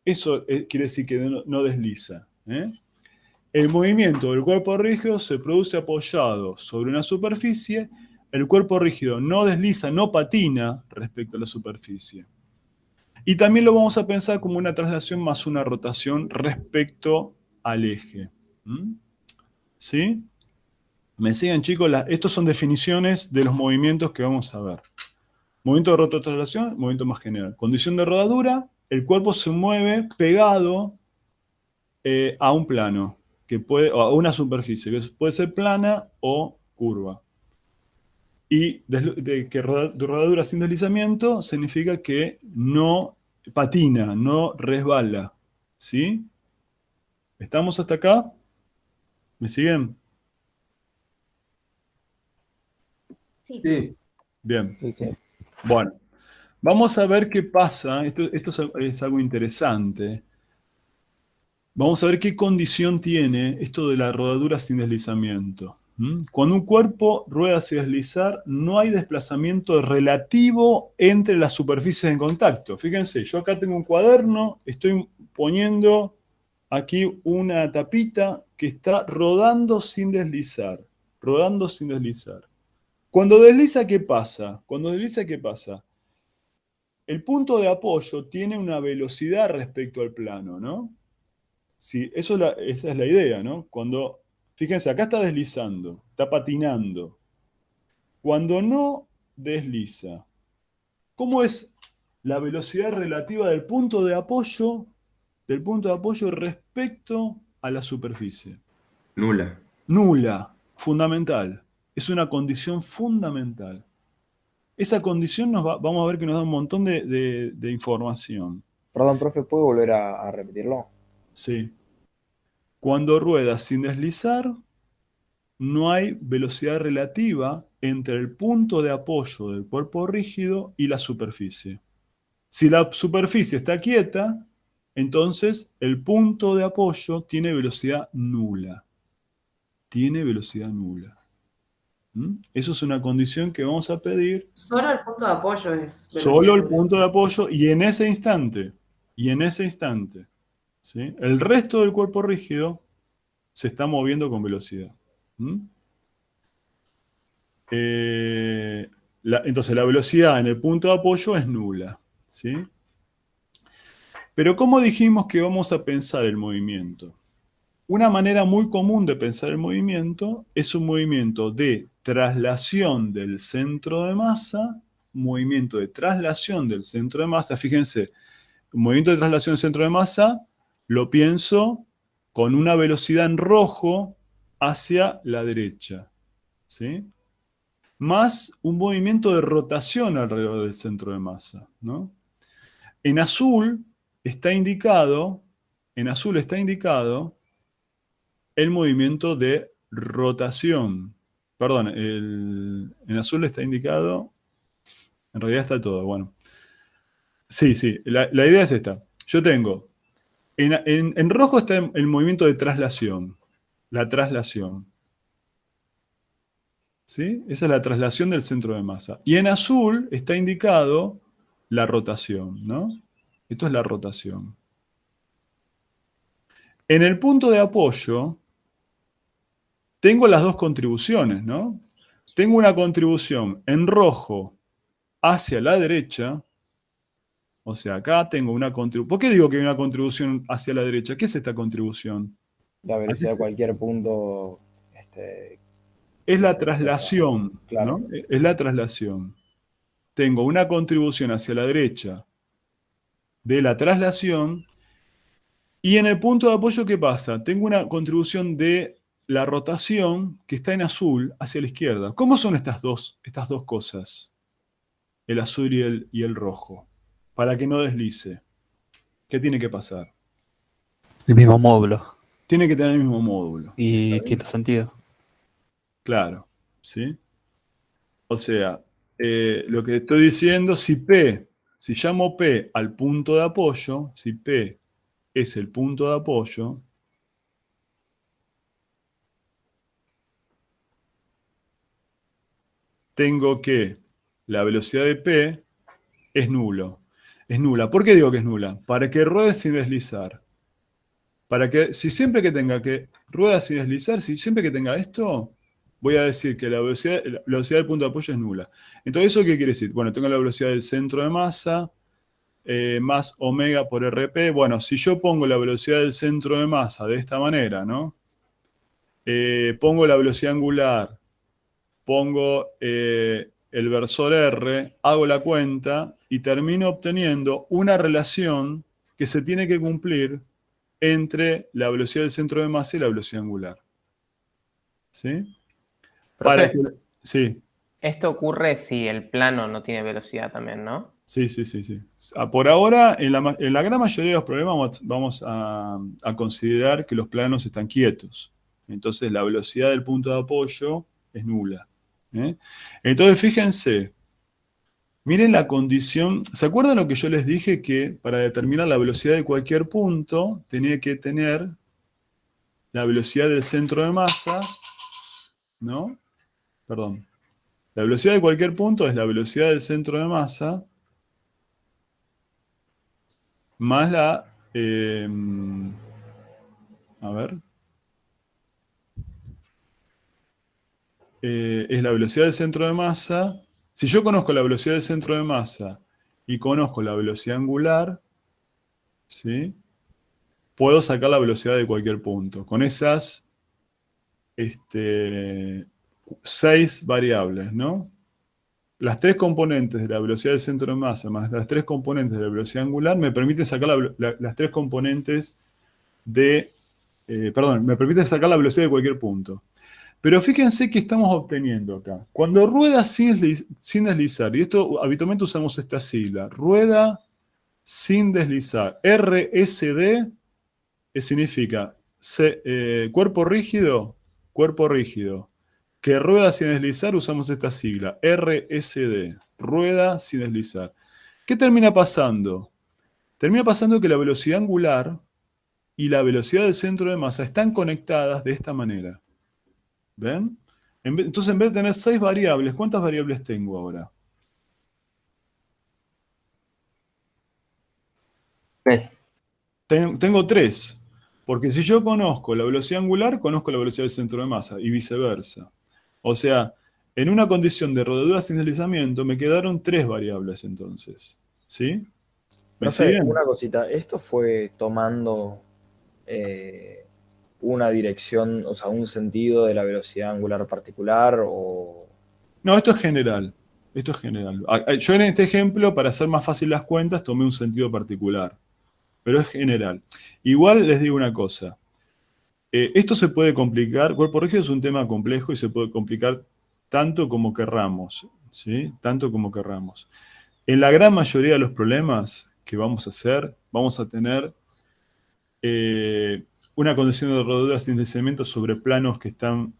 [SPEAKER 1] Eso quiere decir que no desliza. El movimiento del cuerpo rígido se produce apoyado sobre una superficie. El cuerpo rígido no desliza, no patina respecto a la superficie. Y también lo vamos a pensar como una traslación más una rotación respecto al eje. ¿Sí? ¿Me siguen, chicos? Estos son definiciones de los movimientos que vamos a ver. Movimiento de rototraslación, movimiento más general. Condición de rodadura, el cuerpo se mueve pegado a un plano, o a una superficie, que puede ser plana o curva. Y que rodadura sin deslizamiento significa que no patina, no resbala. ¿Sí? ¿Estamos hasta acá? ¿Me siguen?
[SPEAKER 3] Sí.
[SPEAKER 4] Sí.
[SPEAKER 1] Bien.
[SPEAKER 7] Sí, sí.
[SPEAKER 1] Bueno, vamos a ver qué pasa. Esto es algo interesante. Vamos a ver qué condición tiene esto de la rodadura sin deslizamiento. Cuando un cuerpo rueda sin deslizar, no hay desplazamiento relativo entre las superficies en contacto. Fíjense, yo acá tengo un cuaderno, estoy poniendo aquí una tapita que está rodando sin deslizar. Rodando sin deslizar. Cuando desliza, ¿qué pasa? El punto de apoyo tiene una velocidad respecto al plano, ¿no? Sí, esa es la idea, ¿no? Fíjense, acá está deslizando, está patinando. Cuando no desliza, ¿cómo es la velocidad relativa del punto de apoyo respecto a la superficie?
[SPEAKER 10] Nula.
[SPEAKER 1] Nula, fundamental. Es una condición fundamental. Esa condición vamos a ver que nos da un montón de información.
[SPEAKER 7] Perdón, profe, ¿puedo volver a repetirlo?
[SPEAKER 1] Sí. Cuando rueda sin deslizar, no hay velocidad relativa entre el punto de apoyo del cuerpo rígido y la superficie. Si la superficie está quieta, entonces el punto de apoyo tiene velocidad nula. Tiene velocidad nula. ¿Mm? Eso es una condición que vamos a pedir.
[SPEAKER 5] Solo el punto de apoyo es velocidad
[SPEAKER 1] Solo el
[SPEAKER 5] nula.
[SPEAKER 1] punto de apoyo y en ese instante. ¿Sí? El resto del cuerpo rígido se está moviendo con velocidad. ¿Mm? Entonces la velocidad en el punto de apoyo es nula. ¿Sí? Pero ¿cómo dijimos que vamos a pensar el movimiento? Una manera muy común de pensar el movimiento es un movimiento de traslación del centro de masa, movimiento de traslación del centro de masa. Fíjense, un movimiento de traslación del centro de masa lo pienso con una velocidad en rojo hacia la derecha, ¿sí? Más un movimiento de rotación alrededor del centro de masa, ¿no? En azul está indicado el movimiento de rotación. Perdón, en azul está indicado, en realidad está todo, bueno. Sí, la idea es esta. Yo tengo, en rojo está el movimiento de traslación, la traslación. ¿Sí? Esa es la traslación del centro de masa. Y en azul está indicado la rotación, ¿no? Esto es la rotación. En el punto de apoyo tengo las dos contribuciones, ¿no? Tengo una contribución en rojo hacia la derecha. O sea, acá tengo una contribución. ¿Por qué digo que hay una contribución hacia la derecha? ¿Qué es esta contribución?
[SPEAKER 7] La velocidad de cualquier punto.
[SPEAKER 1] Es la traslación,
[SPEAKER 7] Claro.
[SPEAKER 1] ¿no? Es la traslación. Tengo una contribución hacia la derecha de la traslación. Y en el punto de apoyo, ¿qué pasa? Tengo una contribución de la rotación que está en azul hacia la izquierda. ¿Cómo son estas dos cosas? El azul y el rojo. Para que no deslice. ¿Qué tiene que pasar?
[SPEAKER 10] El mismo módulo.
[SPEAKER 1] Tiene que tener el mismo módulo.
[SPEAKER 10] Y distinto sentido.
[SPEAKER 1] Claro, ¿sí? O sea, lo que estoy diciendo, si llamo P al punto de apoyo, si P es el punto de apoyo, tengo que la velocidad de P es nulo. Es nula. ¿Por qué digo que es nula? Para que ruede sin deslizar. Para que, si siempre que tenga que rueda sin deslizar, si siempre que tenga esto, voy a decir que la velocidad del punto de apoyo es nula. Entonces, ¿eso qué quiere decir? Bueno, tengo la velocidad del centro de masa, más omega por RP. Bueno, si yo pongo la velocidad del centro de masa de esta manera, ¿no? Pongo la velocidad angular, pongo el versor R, hago la cuenta y termino obteniendo una relación que se tiene que cumplir entre la velocidad del centro de masa y la velocidad angular. ¿Sí?
[SPEAKER 11] Profe,
[SPEAKER 1] sí.
[SPEAKER 11] Esto ocurre si el plano no tiene velocidad también, ¿no?
[SPEAKER 1] Sí. Por ahora, en la gran mayoría de los problemas vamos a considerar que los planos están quietos. Entonces la velocidad del punto de apoyo es nula. Entonces fíjense, miren la condición. ¿Se acuerdan lo que yo les dije? Que para determinar la velocidad de cualquier punto tenía que tener la velocidad del centro de masa, ¿no? Perdón. La velocidad de cualquier punto es la velocidad del centro de masa más la... a ver. Es la velocidad del centro de masa. Si yo conozco la velocidad del centro de masa y conozco la velocidad angular, ¿sí? Puedo sacar la velocidad de cualquier punto. Con esas 6 variables, ¿no? Las 3 componentes de la velocidad del centro de masa más las 3 componentes de la velocidad angular me permiten sacar las 3 componentes de... me permiten sacar la velocidad de cualquier punto. Pero fíjense que estamos obteniendo acá. Cuando rueda sin deslizar, y esto habitualmente usamos esta sigla, rueda sin deslizar, RSD significa cuerpo rígido, que rueda sin deslizar, usamos esta sigla, RSD, rueda sin deslizar. ¿Qué termina pasando? Termina pasando que la velocidad angular y la velocidad del centro de masa están conectadas de esta manera. ¿Ven? Entonces, en vez de tener 6 variables, ¿cuántas variables tengo ahora?
[SPEAKER 8] 3.
[SPEAKER 1] Tengo 3. Porque si yo conozco la velocidad angular, conozco la velocidad del centro de masa y viceversa. O sea, en una condición de rodadura sin deslizamiento me quedaron 3 variables entonces. ¿Sí? ¿Me
[SPEAKER 7] No sé,
[SPEAKER 1] siguen?
[SPEAKER 7] una cosita. ¿Esto fue tomando una dirección, o sea, un sentido de la velocidad angular particular o...?
[SPEAKER 1] No, esto es general. Esto es general. Yo en este ejemplo, para hacer más fácil las cuentas, tomé un sentido particular. Pero es general. Igual les digo una cosa. Esto se puede complicar. Cuerpo rígido es un tema complejo y se puede complicar tanto como querramos. ¿Sí? Tanto como querramos. En la gran mayoría de los problemas que vamos a hacer, vamos a tener una condición de rodadura sin deslizamiento sobre planos que están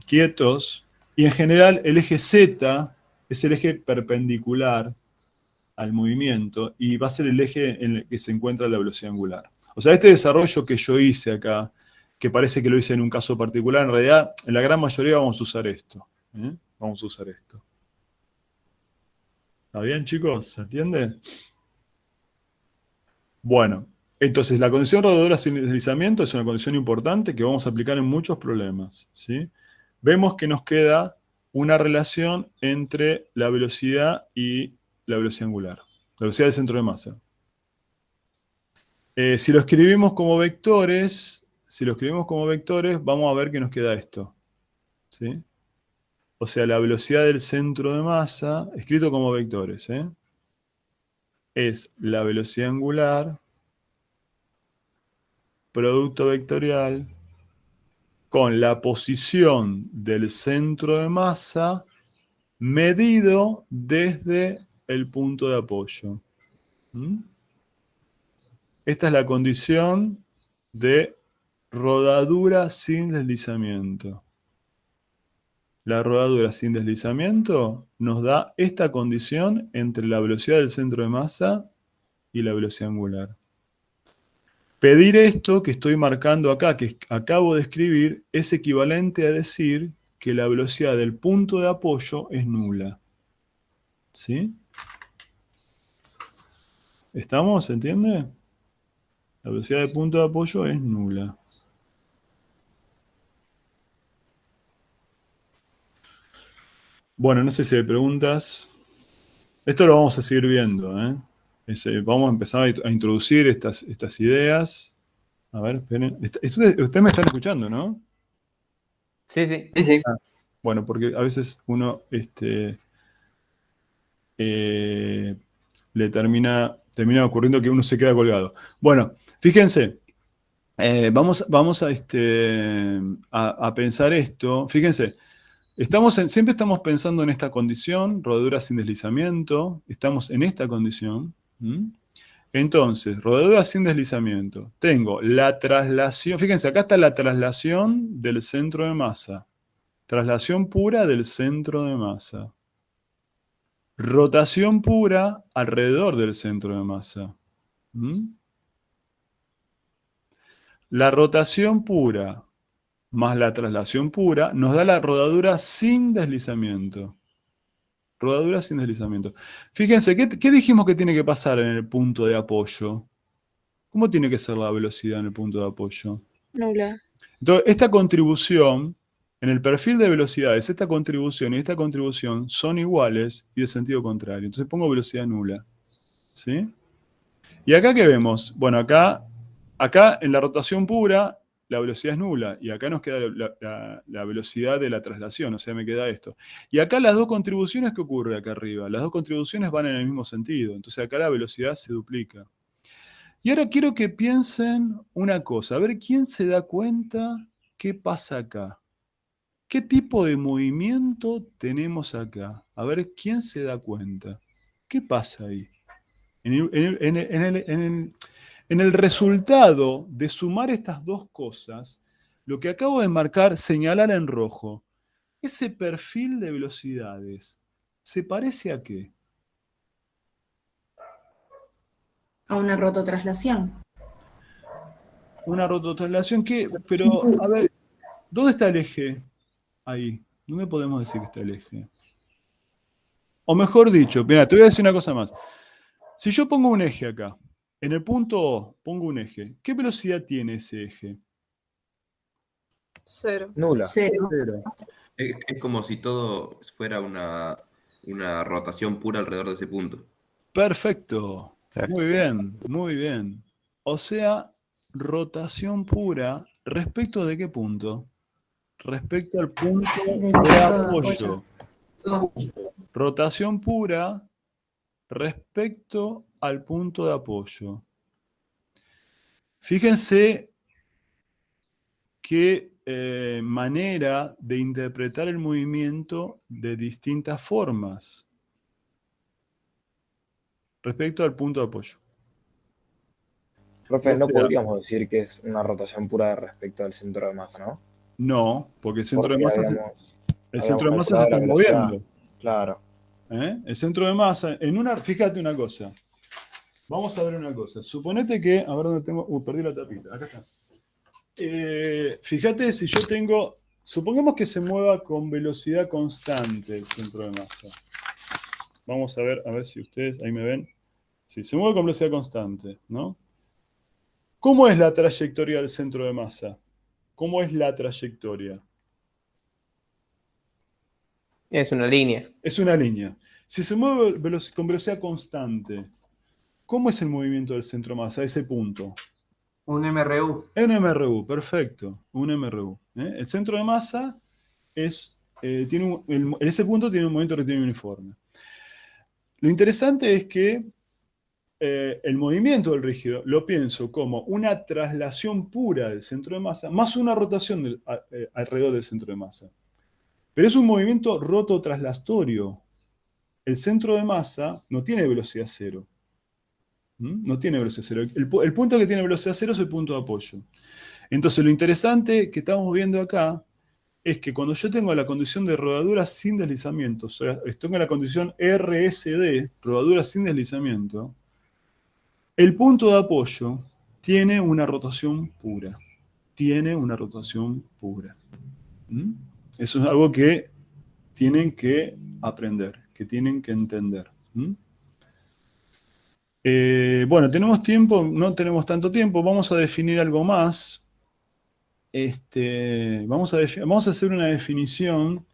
[SPEAKER 1] quietos. Y en general el eje Z es el eje perpendicular al movimiento y va a ser el eje en el que se encuentra la velocidad angular. O sea, este desarrollo que yo hice acá, que parece que lo hice en un caso particular, en realidad, en la gran mayoría vamos a usar esto. Vamos a usar esto. ¿Está bien, chicos? ¿Se entiende? Bueno, entonces la condición rodadura sin deslizamiento es una condición importante que vamos a aplicar en muchos problemas, ¿sí? Vemos que nos queda una relación entre la velocidad y la velocidad angular, la velocidad del centro de masa. Si lo escribimos como vectores, vamos a ver que nos queda esto, ¿sí? O sea, la velocidad del centro de masa, escrito como vectores, es la velocidad angular, producto vectorial, con la posición del centro de masa medido desde el punto de apoyo. Esta es la condición de rodadura sin deslizamiento. La rodadura sin deslizamiento nos da esta condición entre la velocidad del centro de masa y la velocidad angular. Pedir esto que estoy marcando acá, que acabo de escribir, es equivalente a decir que la velocidad del punto de apoyo es nula. ¿Sí? ¿Estamos? ¿Se entiende? La velocidad del punto de apoyo es nula. Bueno, no sé si hay preguntas. Esto lo vamos a seguir viendo, vamos a empezar a introducir estas ideas. A ver, esperen. Ustedes me están escuchando, ¿no?
[SPEAKER 11] Sí, sí.
[SPEAKER 8] Sí, sí.
[SPEAKER 1] Bueno, porque a veces uno le termina ocurriendo que uno se queda colgado. Bueno, fíjense, vamos a pensar esto. Fíjense, siempre estamos pensando en esta condición, rodadura sin deslizamiento, estamos en esta condición. Entonces, rodadura sin deslizamiento. Tengo la traslación, fíjense, acá está la traslación del centro de masa. Traslación pura del centro de masa. Rotación pura alrededor del centro de masa. La rotación pura más la traslación pura nos da la rodadura sin deslizamiento. Rodadura sin deslizamiento. Fíjense, ¿qué dijimos que tiene que pasar en el punto de apoyo? ¿Cómo tiene que ser la velocidad en el punto de apoyo?
[SPEAKER 12] Nula.
[SPEAKER 1] Entonces, esta contribución, en el perfil de velocidades, esta contribución y esta contribución son iguales y de sentido contrario. Entonces pongo velocidad nula. ¿Sí? ¿Y acá qué vemos? Bueno, acá en la rotación pura, la velocidad es nula. Y acá nos queda la velocidad de la traslación, o sea, me queda esto. Y acá las dos contribuciones, ¿qué ocurre acá arriba? Las dos contribuciones van en el mismo sentido. Entonces acá la velocidad se duplica. Y ahora quiero que piensen una cosa. A ver, ¿quién se da cuenta qué pasa acá? ¿Qué tipo de movimiento tenemos acá? A ver, ¿quién se da cuenta? ¿Qué pasa ahí? En el resultado de sumar estas dos cosas, lo que acabo de marcar, señalar en rojo, ese perfil de velocidades, ¿se parece a qué?
[SPEAKER 5] A una rototraslación.
[SPEAKER 1] Una rototraslación que, pero, a ver, ¿dónde está el eje? Ahí. ¿Dónde podemos decir que está el eje? O mejor dicho, mira, te voy a decir una cosa más. Si yo pongo un eje acá, en el punto O pongo un eje, ¿qué velocidad tiene ese eje?
[SPEAKER 6] Cero.
[SPEAKER 7] Nula.
[SPEAKER 5] Cero.
[SPEAKER 1] Cero.
[SPEAKER 12] Es como si todo fuera una rotación pura alrededor de ese punto.
[SPEAKER 1] Perfecto.
[SPEAKER 10] Exacto.
[SPEAKER 1] Muy bien, muy bien. O sea, rotación pura, ¿respecto de qué punto? Respecto al punto
[SPEAKER 3] Del
[SPEAKER 1] de
[SPEAKER 3] punto de
[SPEAKER 1] apoyo.
[SPEAKER 5] Dos.
[SPEAKER 1] Rotación pura respecto al punto de apoyo. Fíjense qué manera de interpretar el movimiento de distintas formas respecto al punto de apoyo.
[SPEAKER 7] Profe,
[SPEAKER 1] O
[SPEAKER 7] no
[SPEAKER 1] sea,
[SPEAKER 7] podríamos decir que es una rotación pura respecto al centro de masa, ¿no?
[SPEAKER 1] no, porque el centro de
[SPEAKER 7] Porque
[SPEAKER 1] masa
[SPEAKER 7] habíamos
[SPEAKER 1] se
[SPEAKER 7] calculado
[SPEAKER 1] está
[SPEAKER 7] la velocidad.
[SPEAKER 1] moviendo.
[SPEAKER 7] Claro.
[SPEAKER 1] El centro de masa, fíjate una cosa. Vamos a ver una cosa. Suponete que, a ver dónde tengo, perdí la tapita, acá está. Fíjate si yo tengo, supongamos que se mueva con velocidad constante el centro de masa. Vamos a ver si ustedes ahí me ven. Sí, se mueve con velocidad constante, ¿no? ¿Cómo es la trayectoria del centro de masa? ¿Cómo es la trayectoria?
[SPEAKER 11] Es una línea.
[SPEAKER 1] Es una línea. Si se mueve con velocidad constante, ¿cómo es el movimiento del centro de masa a ese punto?
[SPEAKER 4] Un MRU.
[SPEAKER 1] Un MRU, perfecto. Un MRU. El centro de masa en ese punto tiene un movimiento rectilíneo uniforme. Lo interesante es que el movimiento del rígido lo pienso como una traslación pura del centro de masa más una rotación alrededor del centro de masa. Pero es un movimiento rototraslatorio. El centro de masa no tiene velocidad cero. No tiene velocidad cero. El punto que tiene velocidad cero es el punto de apoyo. Entonces, lo interesante que estamos viendo acá es que cuando yo tengo la condición de rodadura sin deslizamiento, o sea, tengo la condición RSD, rodadura sin deslizamiento, el punto de apoyo tiene una rotación pura. Tiene una rotación pura. Eso es algo que tienen que aprender, que tienen que entender. Bueno, ¿tenemos tiempo? No tenemos tanto tiempo. Vamos a definir algo más. Vamos a hacer una definición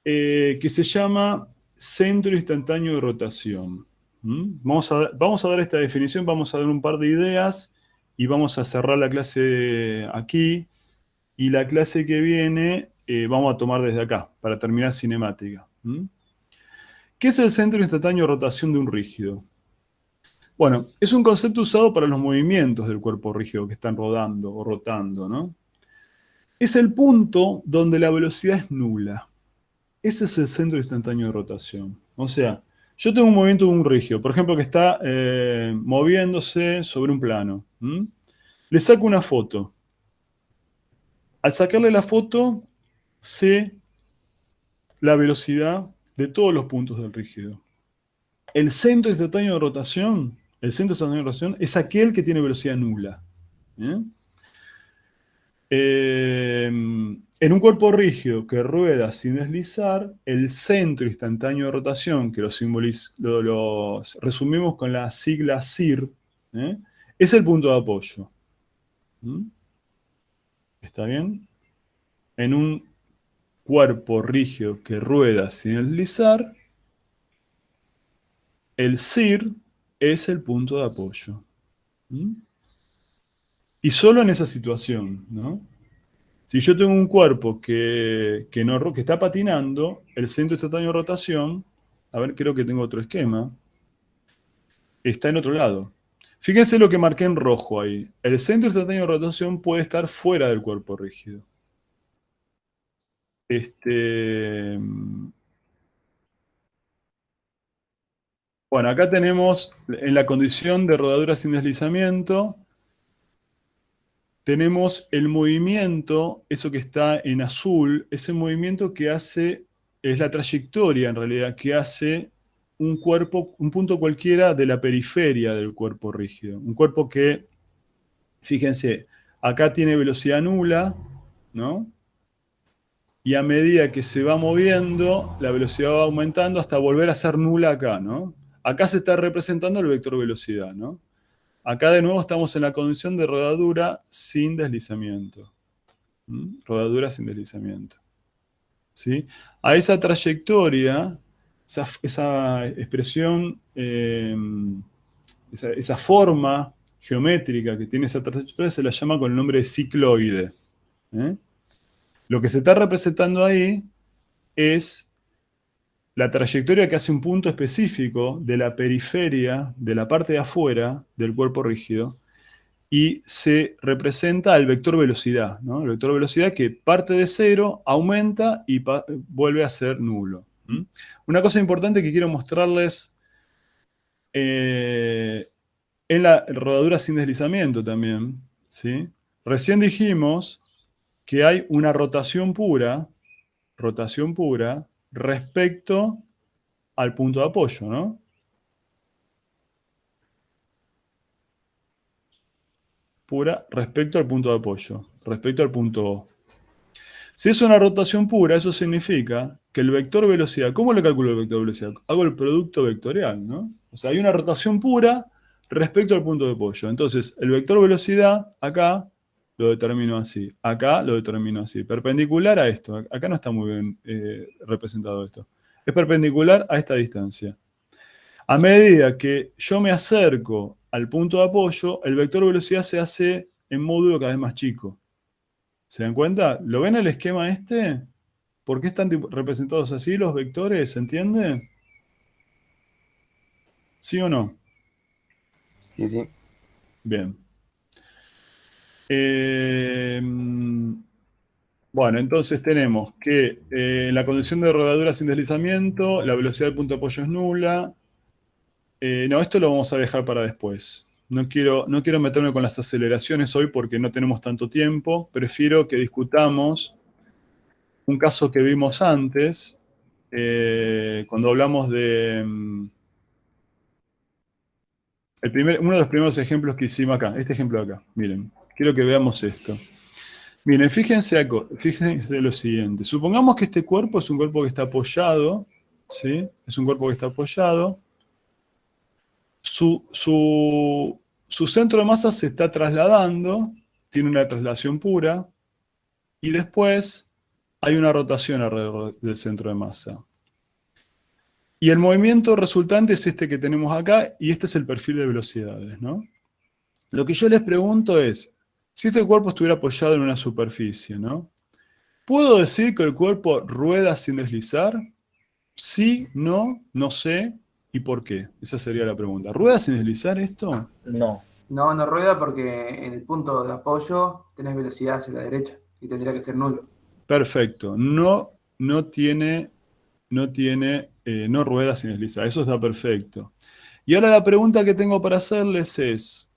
[SPEAKER 1] que se llama centro instantáneo de rotación. Vamos a dar esta definición, vamos a dar un par de ideas y vamos a cerrar la clase aquí. Y la clase que viene vamos a tomar desde acá, para terminar cinemática. ¿Qué es el centro instantáneo de rotación de un rígido? Bueno, es un concepto usado para los movimientos del cuerpo rígido que están rodando o rotando, ¿no? Es el punto donde la velocidad es nula. Ese es el centro instantáneo de rotación. O sea, yo tengo un movimiento de un rígido, por ejemplo, que está moviéndose sobre un plano. Le saco una foto. Al sacarle la foto, sé la velocidad de todos los puntos del rígido. El centro instantáneo de rotación, es aquel que tiene velocidad nula. En un cuerpo rígido que rueda sin deslizar, el centro instantáneo de rotación, que lo resumimos con la sigla CIR, es el punto de apoyo. ¿Está bien? En un cuerpo rígido que rueda sin deslizar, el CIR es el punto de apoyo. Y solo en esa situación, ¿no? Si yo tengo un cuerpo que está patinando, el centro instantáneo de rotación, a ver, creo que tengo otro esquema, está en otro lado. Fíjense lo que marqué en rojo ahí. El centro instantáneo de rotación puede estar fuera del cuerpo rígido. Bueno, acá tenemos en la condición de rodadura sin deslizamiento, tenemos el movimiento, eso que está en azul, ese movimiento que hace, es la trayectoria en realidad, que hace un cuerpo, un punto cualquiera de la periferia del cuerpo rígido. Un cuerpo que, fíjense, acá tiene velocidad nula, ¿no? Y a medida que se va moviendo, la velocidad va aumentando hasta volver a ser nula acá, ¿no? Acá se está representando el vector velocidad, ¿no? Acá de nuevo estamos en la condición de rodadura sin deslizamiento. Rodadura sin deslizamiento. ¿Sí? A esa trayectoria, esa expresión, esa forma geométrica que tiene esa trayectoria se la llama con el nombre de cicloide. Lo que se está representando ahí es la trayectoria que hace un punto específico de la periferia, de la parte de afuera del cuerpo rígido, y se representa el vector velocidad, ¿no? El vector velocidad que parte de cero, aumenta y vuelve a ser nulo. Una cosa importante que quiero mostrarles en la rodadura sin deslizamiento también, ¿sí? Recién dijimos que hay una rotación pura respecto al punto de apoyo, ¿no? Pura respecto al punto de apoyo, respecto al punto O. Si es una rotación pura, eso significa que el vector velocidad, ¿cómo le calculo el vector velocidad? Hago el producto vectorial, ¿no? O sea, hay una rotación pura respecto al punto de apoyo. Entonces, el vector velocidad, acá, lo determino así. Acá lo determino así. Perpendicular a esto. Acá no está muy bien representado esto. Es perpendicular a esta distancia. A medida que yo me acerco al punto de apoyo, el vector velocidad se hace en módulo cada vez más chico. ¿Se dan cuenta? ¿Lo ven el esquema este? ¿Por qué están representados así los vectores? ¿Se entiende? ¿Sí o no?
[SPEAKER 7] Sí, sí.
[SPEAKER 1] Bien. Bueno, entonces tenemos que en la condición de rodadura sin deslizamiento, la velocidad del punto de apoyo es nula. No, esto lo vamos a dejar para después. No quiero meterme con las aceleraciones hoy porque no tenemos tanto tiempo. Prefiero que discutamos un caso que vimos antes, cuando hablamos de... uno de los primeros ejemplos que hicimos acá, este ejemplo de acá. Miren, quiero que veamos esto. Miren, fíjense lo siguiente. Supongamos que este cuerpo es un cuerpo que está apoyado, ¿sí? Es un cuerpo que está apoyado. Su centro de masa se está trasladando, tiene una traslación pura, y después hay una rotación alrededor del centro de masa. Y el movimiento resultante es este que tenemos acá, y este es el perfil de velocidades, ¿no? Lo que yo les pregunto es, si este cuerpo estuviera apoyado en una superficie, ¿no? ¿Puedo decir que el cuerpo rueda sin deslizar? Sí, no, no sé, ¿y por qué? Esa sería la pregunta. ¿Rueda sin deslizar esto?
[SPEAKER 7] No.
[SPEAKER 4] No, no rueda porque en el punto de apoyo tenés velocidad hacia la derecha y tendría que ser nulo.
[SPEAKER 1] Perfecto. No rueda sin deslizar. Eso está perfecto. Y ahora la pregunta que tengo para hacerles es,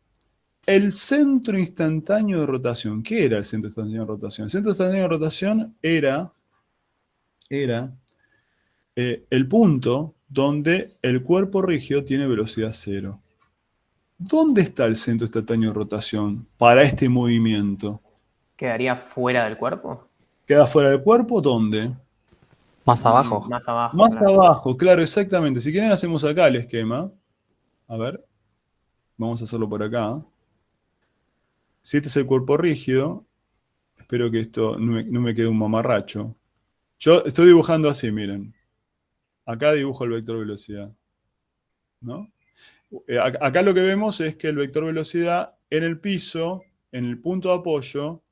[SPEAKER 1] el centro instantáneo de rotación. ¿Qué era el centro instantáneo de rotación? El centro instantáneo de rotación era el punto donde el cuerpo rígido tiene velocidad cero. ¿Dónde está el centro instantáneo de rotación para este movimiento?
[SPEAKER 11] ¿Quedaría fuera del cuerpo?
[SPEAKER 1] ¿Queda fuera del cuerpo? ¿Dónde?
[SPEAKER 10] Más abajo.
[SPEAKER 11] Más abajo.
[SPEAKER 1] Más
[SPEAKER 11] claro.
[SPEAKER 1] abajo, claro, exactamente. Si quieren hacemos acá el esquema. A ver. Vamos a hacerlo por acá. Si este es el cuerpo rígido, espero que esto no me quede un mamarracho. Yo estoy dibujando así, miren. Acá dibujo el vector velocidad, ¿no? Acá lo que vemos es que el vector velocidad en el piso, en el punto de apoyo,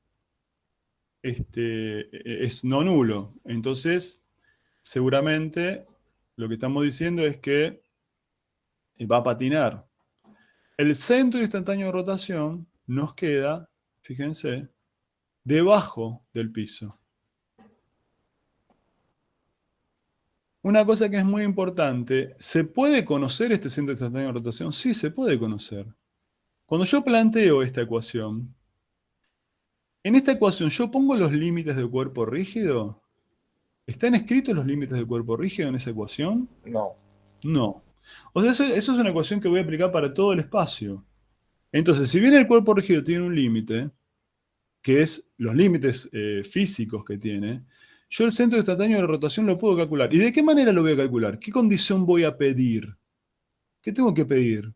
[SPEAKER 1] es no nulo. Entonces, seguramente lo que estamos diciendo es que va a patinar. El centro instantáneo de rotación nos queda, fíjense, debajo del piso. Una cosa que es muy importante, ¿se puede conocer este centro instantáneo de rotación? Sí, se puede conocer. Cuando yo planteo esta ecuación, En esta ecuación, ¿yo pongo los límites del cuerpo rígido? ¿Están escritos los límites del cuerpo rígido en esa ecuación?
[SPEAKER 7] No.
[SPEAKER 1] No. O sea, eso es una ecuación que voy a aplicar para todo el espacio. Entonces, si bien el cuerpo rígido tiene un límite, que es los límites físicos que tiene, yo el centro instantáneo de rotación lo puedo calcular. ¿Y de qué manera lo voy a calcular? ¿Qué condición voy a pedir? ¿Qué tengo que pedir?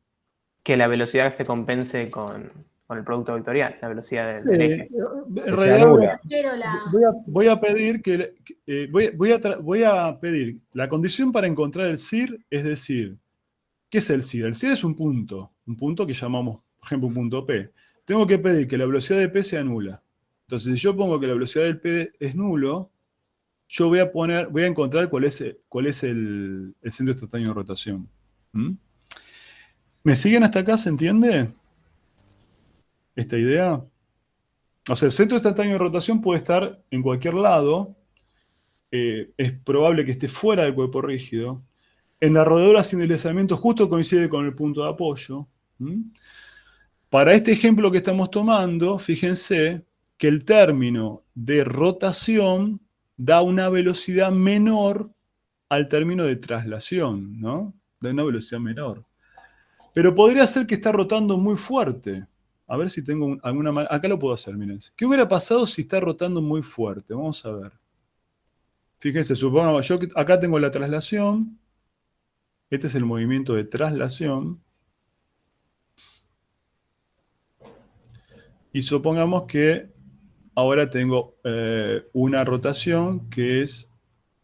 [SPEAKER 11] Que la velocidad se compense con el producto vectorial, la velocidad del,
[SPEAKER 1] Sí,
[SPEAKER 11] del eje.
[SPEAKER 1] en realidad
[SPEAKER 3] Cero la...
[SPEAKER 1] voy a pedir voy a pedir la condición para encontrar el CIR, es decir, ¿qué es el CIR? El CIR es un punto que llamamos, por ejemplo, un punto P. Tengo que pedir que la velocidad de P sea nula. Entonces, si yo pongo que la velocidad del P es nulo, yo voy a encontrar cuál es el centro instantáneo de rotación. ¿Mm? ¿Me siguen hasta acá? ¿Se entiende esta idea? O sea, el centro instantáneo de rotación puede estar en cualquier lado. Es probable que esté fuera del cuerpo rígido. En la rodadura sin deslizamiento justo coincide con el punto de apoyo. ¿Mm? Para este ejemplo que estamos tomando, fíjense que el término de rotación da una velocidad menor al término de traslación, ¿no? Da una velocidad menor. Pero podría ser que está rotando muy fuerte. A ver si tengo alguna manera. Acá lo puedo hacer, miren. ¿Qué hubiera pasado si está rotando muy fuerte? Vamos a ver. Fíjense, supongamos, yo acá tengo la traslación. Este es el movimiento de traslación. Y supongamos que ahora tengo una rotación que es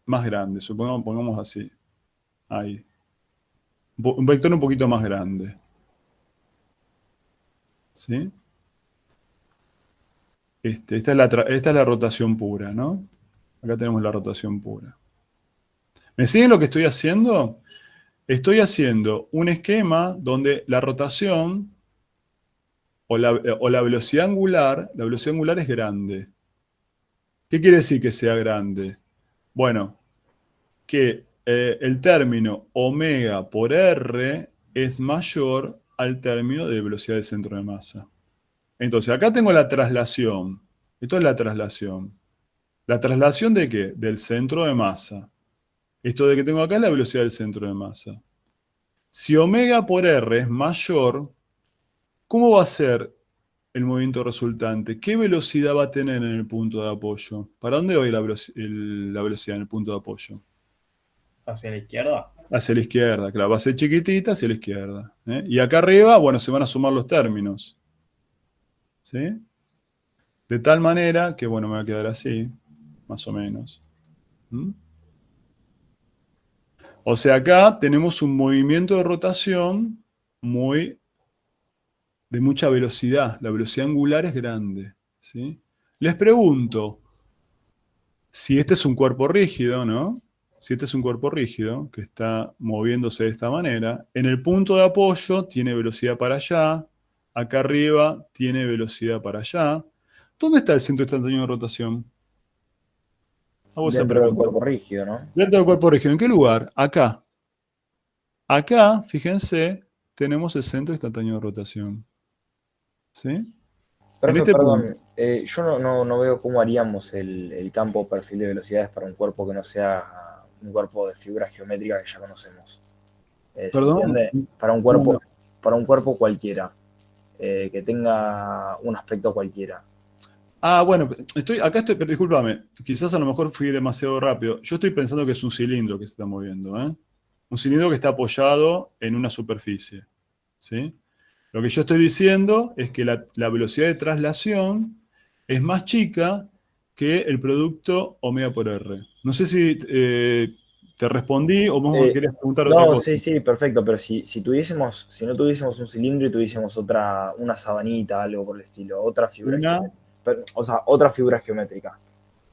[SPEAKER 1] más grande. Pongamos así. Ahí. Un vector un poquito más grande. ¿Sí? Esta es la rotación pura, ¿no? Acá tenemos la rotación pura. ¿Me siguen lo que estoy haciendo? Estoy haciendo un esquema donde la rotación o la velocidad angular es grande. ¿Qué quiere decir que sea grande? Bueno, que el término omega por R es mayor al término de velocidad del centro de masa. Entonces, acá tengo la traslación. Esto es la traslación. ¿La traslación de qué? Del centro de masa. Esto de que tengo acá es la velocidad del centro de masa. Si omega por R es mayor, ¿cómo va a ser el movimiento resultante? ¿Qué velocidad va a tener en el punto de apoyo? ¿Para dónde va a ir la velocidad en el punto de apoyo?
[SPEAKER 13] ¿Hacia la izquierda?
[SPEAKER 1] Hacia la izquierda, claro. Va a ser chiquitita hacia la izquierda. ¿Eh? Y acá arriba, bueno, se van a sumar los términos. ¿Sí? De tal manera que, bueno, me va a quedar así, más o menos. ¿Mm? O sea, acá tenemos un movimiento de rotación de mucha velocidad. La velocidad angular es grande. ¿Sí? Les pregunto, si este es un cuerpo rígido, ¿no? Si este es un cuerpo rígido que está moviéndose de esta manera, en el punto de apoyo tiene velocidad para allá, acá arriba tiene velocidad para allá. ¿Dónde está el centro instantáneo de rotación?
[SPEAKER 7] Dentro del cuerpo rígido, ¿no?
[SPEAKER 1] Dentro del cuerpo rígido. ¿En qué lugar? Acá. Acá, fíjense, tenemos el centro instantáneo de rotación. ¿Sí?
[SPEAKER 7] Profe, perdón, yo no veo cómo haríamos el campo perfil de velocidades para un cuerpo que no sea un cuerpo de figuras geométricas que ya conocemos.
[SPEAKER 1] ¿Perdón?
[SPEAKER 7] Para un cuerpo cualquiera, que tenga un aspecto cualquiera.
[SPEAKER 1] Ah, bueno, pero discúlpame, quizás a lo mejor fui demasiado rápido. Yo estoy pensando que es un cilindro que se está moviendo, ¿eh? Un cilindro que está apoyado en una superficie, ¿sí? Lo que yo estoy diciendo es que la velocidad de traslación es más chica que el producto omega por R. No sé si te respondí o vos me querías preguntar otra cosa.
[SPEAKER 7] Sí, perfecto, pero si no tuviésemos un cilindro y tuviésemos una sabanita, algo por el estilo, otra figura geométrica, o sea, otra figura geométrica.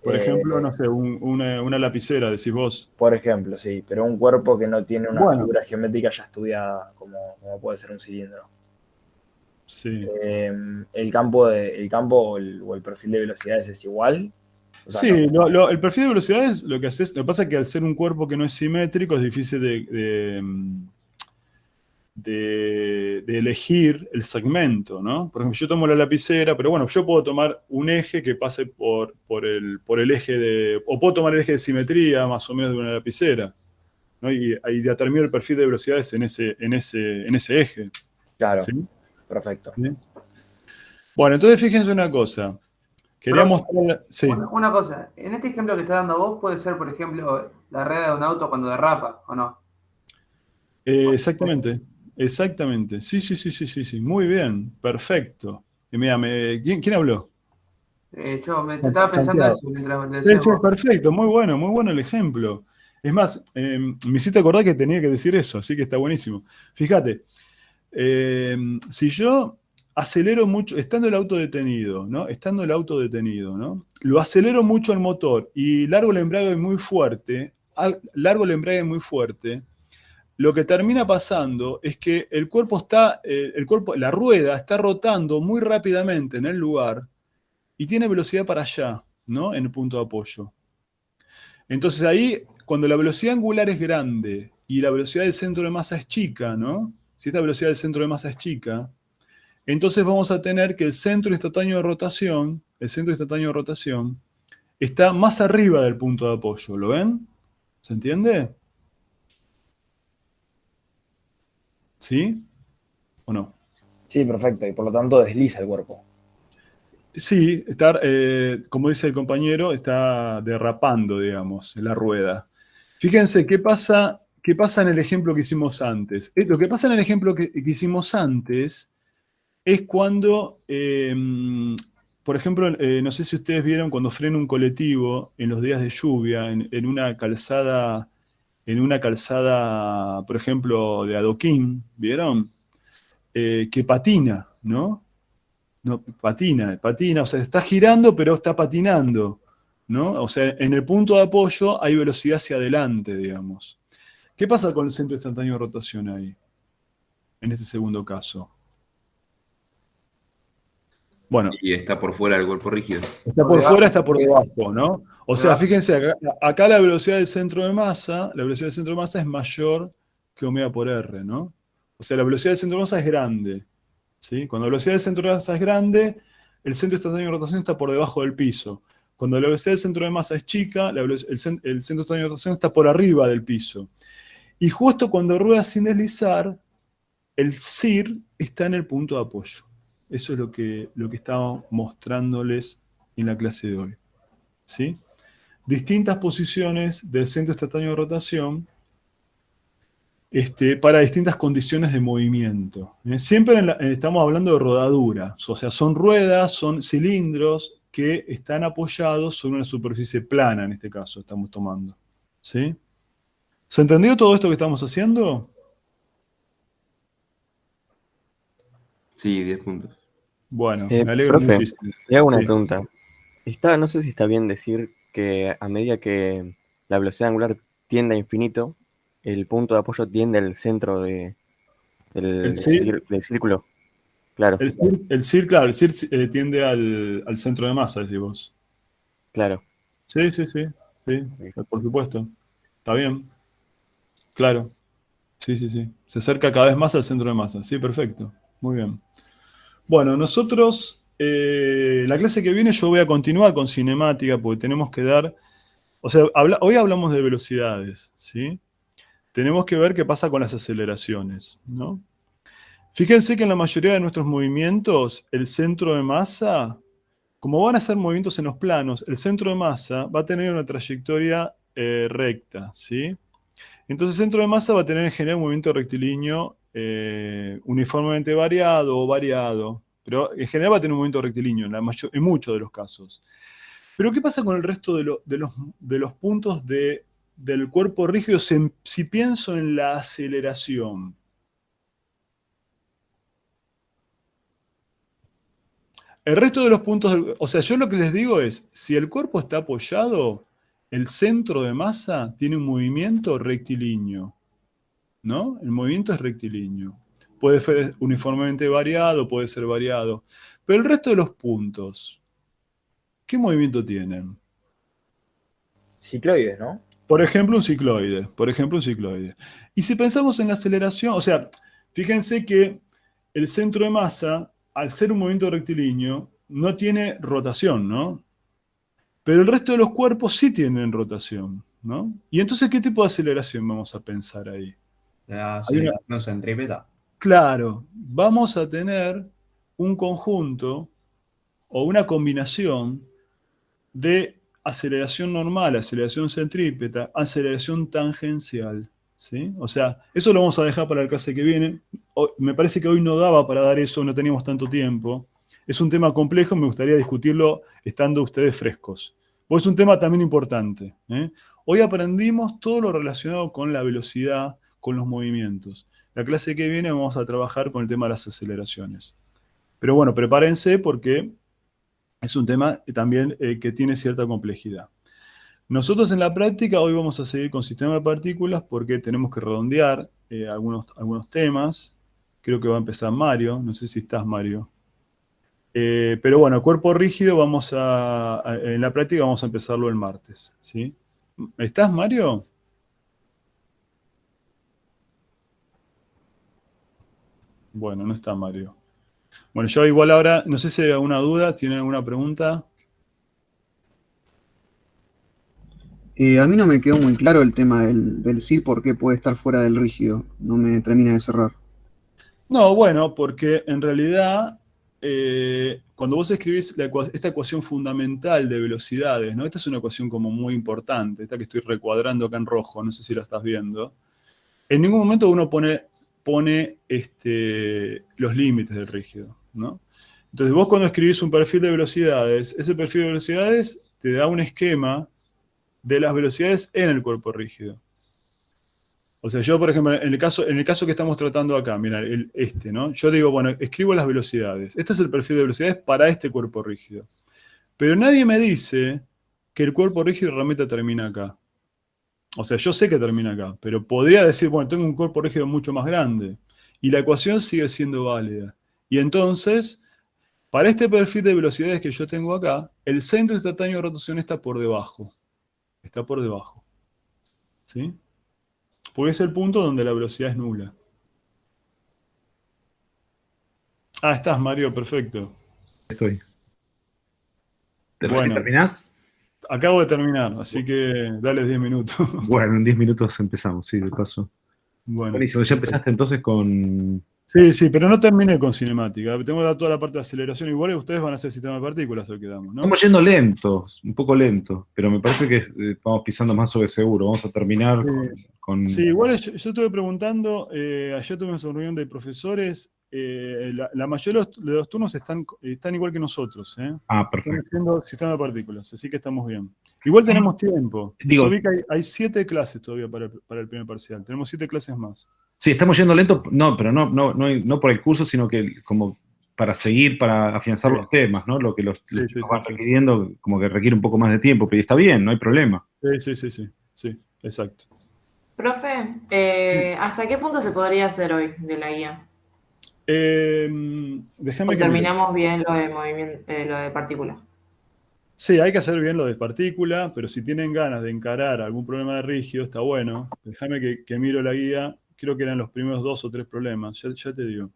[SPEAKER 1] Por ejemplo, no sé, una lapicera, decís vos.
[SPEAKER 7] Por ejemplo, sí, pero un cuerpo que no tiene una figura geométrica ya estudiada, como puede ser un cilindro.
[SPEAKER 1] Sí.
[SPEAKER 7] ¿El campo o el perfil de velocidades es igual? O sea,
[SPEAKER 1] sí, el perfil de velocidades lo que pasa es que al ser un cuerpo que no es simétrico es difícil de de elegir el segmento, ¿no? Por ejemplo, yo tomo la lapicera, pero bueno, yo puedo tomar un eje que pase por el eje de... O puedo tomar el eje de simetría, más o menos, de una lapicera, ¿no? Y ahí determino el perfil de velocidades en ese eje.
[SPEAKER 7] Claro,
[SPEAKER 1] ¿Sí?
[SPEAKER 7] perfecto.
[SPEAKER 1] ¿Sí? Bueno, entonces fíjense una cosa. Quería
[SPEAKER 4] Pero,
[SPEAKER 1] mostrar... Sí.
[SPEAKER 4] Una cosa, en este ejemplo que está dando vos puede ser, por ejemplo, la rueda de un auto cuando derrapa, ¿o no?
[SPEAKER 1] Exactamente, exactamente. Sí. Muy bien, perfecto. Y mira, ¿quién habló?
[SPEAKER 4] Yo te estaba pensando
[SPEAKER 1] Santiago.
[SPEAKER 4] eso mientras le
[SPEAKER 1] Sí,
[SPEAKER 4] decías vos.
[SPEAKER 1] perfecto, muy bueno el ejemplo. Es más, me hiciste acordar que tenía que decir eso, así que está buenísimo. Fíjate, si yo acelero mucho, estando el auto detenido, ¿no? Lo acelero mucho el motor y largo el embrague muy fuerte, lo que termina pasando es que la rueda está rotando muy rápidamente en el lugar y tiene velocidad para allá, ¿no? En el punto de apoyo. Entonces ahí, cuando la velocidad angular es grande y la velocidad del centro de masa es chica, ¿no? Si esta velocidad del centro de masa es chica, entonces vamos a tener que el centro instantáneo de rotación, está más arriba del punto de apoyo, ¿lo ven? ¿Se entiende? ¿Sí? ¿O no?
[SPEAKER 7] Sí, perfecto. Y por lo tanto desliza el cuerpo.
[SPEAKER 1] Sí, como dice el compañero, está derrapando, digamos, la rueda. Fíjense qué pasa en el ejemplo que hicimos antes. Lo que pasa en el ejemplo que hicimos antes es cuando, por ejemplo, no sé si ustedes vieron cuando frena un colectivo en los días de lluvia, en una calzada, por ejemplo, de adoquín, ¿vieron? Que patina, ¿no? No, patina, o sea, está girando, pero está patinando, ¿no? O sea, en el punto de apoyo hay velocidad hacia adelante, digamos. ¿Qué pasa con el centro instantáneo de rotación ahí? En este segundo caso. Bueno.
[SPEAKER 12] Y está por fuera del cuerpo rígido.
[SPEAKER 1] Está por fuera, está por debajo, ¿no? O sea, fíjense, acá la velocidad del centro de masa, es mayor que omega por R, ¿no? O sea, la velocidad del centro de masa es grande. ¿Sí? Cuando la velocidad del centro de masa es grande, el centro instantáneo de rotación está por debajo del piso. Cuando la velocidad del centro de masa es chica, el centro instantáneo de rotación está por arriba del piso. Y justo cuando rueda sin deslizar, el CIR está en el punto de apoyo. Eso es lo que estaba mostrándoles en la clase de hoy. ¿Sí? Distintas posiciones del centro instantáneo de rotación para distintas condiciones de movimiento. Siempre estamos hablando de rodaduras, o sea, son ruedas, son cilindros que están apoyados sobre una superficie plana, en este caso estamos tomando. ¿Sí? ¿Se entendió todo esto que estamos haciendo?
[SPEAKER 12] Sí, 10 puntos.
[SPEAKER 1] Bueno, me alegro
[SPEAKER 14] profe,
[SPEAKER 1] muchísimo.
[SPEAKER 14] le hago una
[SPEAKER 1] Sí.
[SPEAKER 14] pregunta. No sé si está bien decir que a medida que la velocidad angular tiende a infinito, el punto de apoyo tiende al centro del círculo. Claro.
[SPEAKER 1] El CIR tiende al centro de masa, decís vos.
[SPEAKER 14] Claro.
[SPEAKER 1] Sí, por supuesto. Está bien. Claro. Sí. Se acerca cada vez más al centro de masa. Sí, perfecto. Muy bien. Bueno, nosotros, la clase que viene yo voy a continuar con cinemática porque tenemos que dar... O sea, hoy hablamos de velocidades, ¿sí? Tenemos que ver qué pasa con las aceleraciones, ¿no? Fíjense que en la mayoría de nuestros movimientos, el centro de masa, como van a ser movimientos en los planos, el centro de masa va a tener una trayectoria recta, ¿sí? Entonces el centro de masa va a tener en general un movimiento rectilíneo uniformemente variado o variado, pero en general va a tener un movimiento rectilíneo en muchos de los casos. Pero ¿qué pasa con el resto de los puntos del cuerpo rígido si pienso en la aceleración? El resto de los puntos, o sea, yo lo que les digo es, si el cuerpo está apoyado, el centro de masa tiene un movimiento rectilíneo, ¿no? El movimiento es rectilíneo. Puede ser uniformemente variado, puede ser variado. Pero el resto de los puntos, ¿qué movimiento tienen?
[SPEAKER 7] Cicloides, ¿no?
[SPEAKER 1] Por ejemplo, un cicloide. Y si pensamos en la aceleración, o sea, Fíjense que el centro de masa, al ser un movimiento rectilíneo, no tiene rotación, ¿no? Pero el resto de los cuerpos sí tienen rotación, ¿no? Y entonces, ¿qué tipo de aceleración vamos a pensar ahí?
[SPEAKER 13] La
[SPEAKER 1] Hay una-
[SPEAKER 13] aceleración centrípeta.
[SPEAKER 1] Claro, vamos a tener un conjunto o una combinación de aceleración normal, aceleración centrípeta, aceleración tangencial, ¿sí? O sea, eso lo vamos a dejar para la clase que viene. Me parece que hoy no daba para dar eso, no teníamos tanto tiempo. Es un tema complejo, me gustaría discutirlo estando ustedes frescos. Porque es un tema también importante, ¿eh? Hoy aprendimos todo lo relacionado con la velocidad, con los movimientos. La clase que viene vamos a trabajar con el tema de las aceleraciones. Pero bueno, prepárense porque es un tema también que tiene cierta complejidad. Nosotros en la práctica hoy vamos a seguir con sistema de partículas porque tenemos que redondear algunos temas. Creo que va a empezar Mario, no sé si estás, Mario. Pero bueno, cuerpo rígido en la práctica vamos a empezarlo el martes, ¿sí? ¿Estás, Mario? Bueno, no está Mario. Bueno, yo igual ahora, no sé si hay alguna duda, ¿tienen alguna pregunta?
[SPEAKER 15] A mí no me quedó muy claro el tema del sí, por qué puede estar fuera del rígido. No me termina de cerrar.
[SPEAKER 1] No, bueno, porque en realidad, cuando vos escribís esta ecuación fundamental de velocidades, ¿no? Esta es una ecuación como muy importante, esta que estoy recuadrando acá en rojo, no sé si la estás viendo. En ningún momento uno pone los límites del rígido, ¿no? Entonces vos cuando escribís un perfil de velocidades, ese perfil de velocidades te da un esquema de las velocidades en el cuerpo rígido. O sea, yo, por ejemplo, en el caso que estamos tratando acá, mira, ¿no? Yo digo, bueno, escribo las velocidades. Este es el perfil de velocidades para este cuerpo rígido. Pero nadie me dice que el cuerpo rígido realmente termina acá. O sea, yo sé que termina acá, pero podría decir, bueno, tengo un cuerpo rígido mucho más grande. Y la ecuación sigue siendo válida. Y entonces, para este perfil de velocidades que yo tengo acá, el centro instantáneo de rotación está por debajo. Está por debajo. ¿Sí? Porque es el punto donde la velocidad es nula. Ah, estás, Mario, perfecto.
[SPEAKER 16] Estoy.
[SPEAKER 1] Bueno,
[SPEAKER 16] ¿Terminás?
[SPEAKER 1] acabo de terminar, así que dale 10 minutos.
[SPEAKER 16] Bueno, en 10 minutos empezamos, sí, de paso.
[SPEAKER 1] Bueno.
[SPEAKER 16] Buenísimo, ya empezaste entonces con...
[SPEAKER 1] Sí, pero no terminé con cinemática. Tengo que dar toda la parte de aceleración. Igual ustedes van a hacer sistema de partículas hoy quedamos, ¿no?
[SPEAKER 16] Estamos yendo lentos, un poco lento, pero me parece que vamos pisando más sobre seguro. Vamos a terminar con...
[SPEAKER 1] Sí, igual yo estuve preguntando, ayer tuvimos una reunión de profesores, la mayoría de los turnos están igual que nosotros, ¿eh?
[SPEAKER 16] Ah, perfecto.
[SPEAKER 1] Están haciendo sistema de partículas, así que estamos bien. Igual tenemos tiempo.
[SPEAKER 16] Digo-
[SPEAKER 1] Yo vi que hay 7 clases todavía para el primer parcial. Tenemos 7 clases más.
[SPEAKER 16] Sí, estamos yendo lento, no, pero no por el curso, sino que como para seguir, para afianzar los temas, ¿no? Lo que los chicos van requiriendo, como que requiere un poco más de tiempo, pero está bien, no hay problema.
[SPEAKER 1] Sí, exacto.
[SPEAKER 5] Profe, ¿hasta qué punto se podría hacer hoy de la guía?
[SPEAKER 1] Déjame
[SPEAKER 5] ¿O
[SPEAKER 1] que
[SPEAKER 5] terminamos bien lo de movimiento, lo de partícula?
[SPEAKER 1] Sí, hay que hacer bien lo de partícula, pero si tienen ganas de encarar algún problema de rígido, está bueno. Déjame que miro la guía. Creo que eran los primeros 2 o 3 problemas, ya te digo.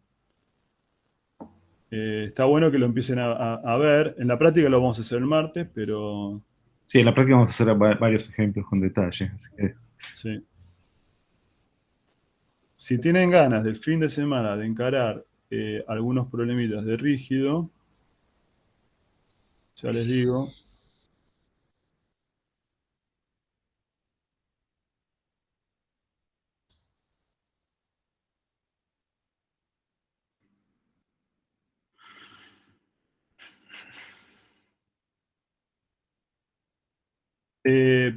[SPEAKER 1] Está bueno que lo empiecen a ver. En la práctica lo vamos a hacer el martes, pero...
[SPEAKER 16] Sí, en la práctica vamos a hacer varios ejemplos con detalle. Así que...
[SPEAKER 1] Sí. Si tienen ganas del fin de semana de encarar algunos problemitas de rígido, ya les digo...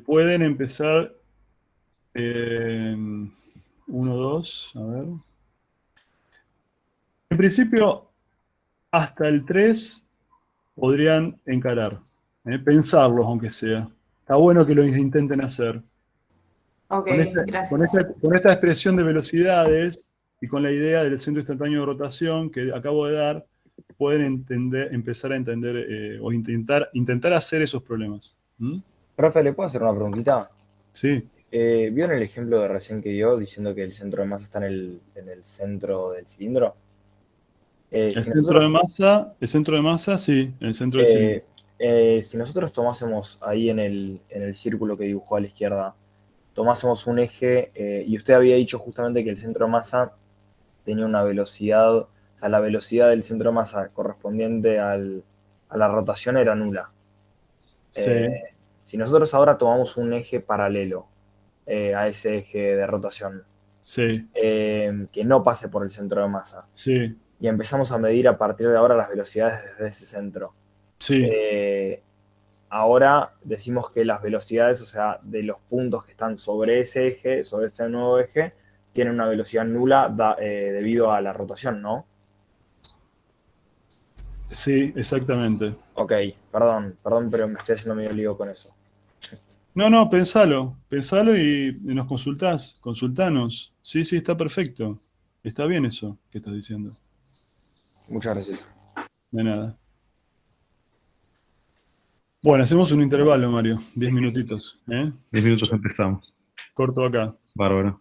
[SPEAKER 1] Pueden empezar 1, 2, a ver. En principio, hasta el 3 podrían encarar, pensarlos aunque sea. Está bueno que lo intenten hacer.
[SPEAKER 5] Ok,
[SPEAKER 1] Con esta expresión de velocidades y con la idea del centro instantáneo de rotación que acabo de dar, pueden empezar a entender o intentar hacer esos problemas. ¿Mm?
[SPEAKER 7] Profe, ¿le puedo hacer una preguntita?
[SPEAKER 1] Sí.
[SPEAKER 7] ¿Vieron el ejemplo de recién que dio diciendo que el centro de masa está en el centro del cilindro?
[SPEAKER 1] El
[SPEAKER 7] Si
[SPEAKER 1] centro de
[SPEAKER 7] nosotros,
[SPEAKER 1] masa, sí, el centro del cilindro.
[SPEAKER 7] si nosotros tomásemos ahí en el círculo que dibujó a la izquierda, tomásemos un eje, y usted había dicho justamente que el centro de masa tenía una velocidad, o sea, la velocidad del centro de masa correspondiente a la rotación era nula.
[SPEAKER 1] Sí.
[SPEAKER 7] Si nosotros ahora tomamos un eje paralelo a ese eje de rotación,
[SPEAKER 1] Sí.
[SPEAKER 7] que no pase por el centro de masa,
[SPEAKER 1] Sí.
[SPEAKER 7] y empezamos a medir a partir de ahora las velocidades desde ese centro,
[SPEAKER 1] Sí.
[SPEAKER 7] ahora decimos que las velocidades, o sea, de los puntos que están sobre ese eje, sobre ese nuevo eje, tienen una velocidad nula debido a la rotación, ¿no?
[SPEAKER 1] Sí, exactamente.
[SPEAKER 7] Ok, perdón, pero me estoy haciendo medio lío con eso.
[SPEAKER 1] No, pensalo y nos consultanos. Sí, está perfecto. Está bien eso que estás diciendo.
[SPEAKER 7] Muchas gracias.
[SPEAKER 1] De nada. Bueno, hacemos un intervalo, Mario. 10 minutitos.
[SPEAKER 16] 10 minutos empezamos.
[SPEAKER 1] Corto acá.
[SPEAKER 16] Bárbaro.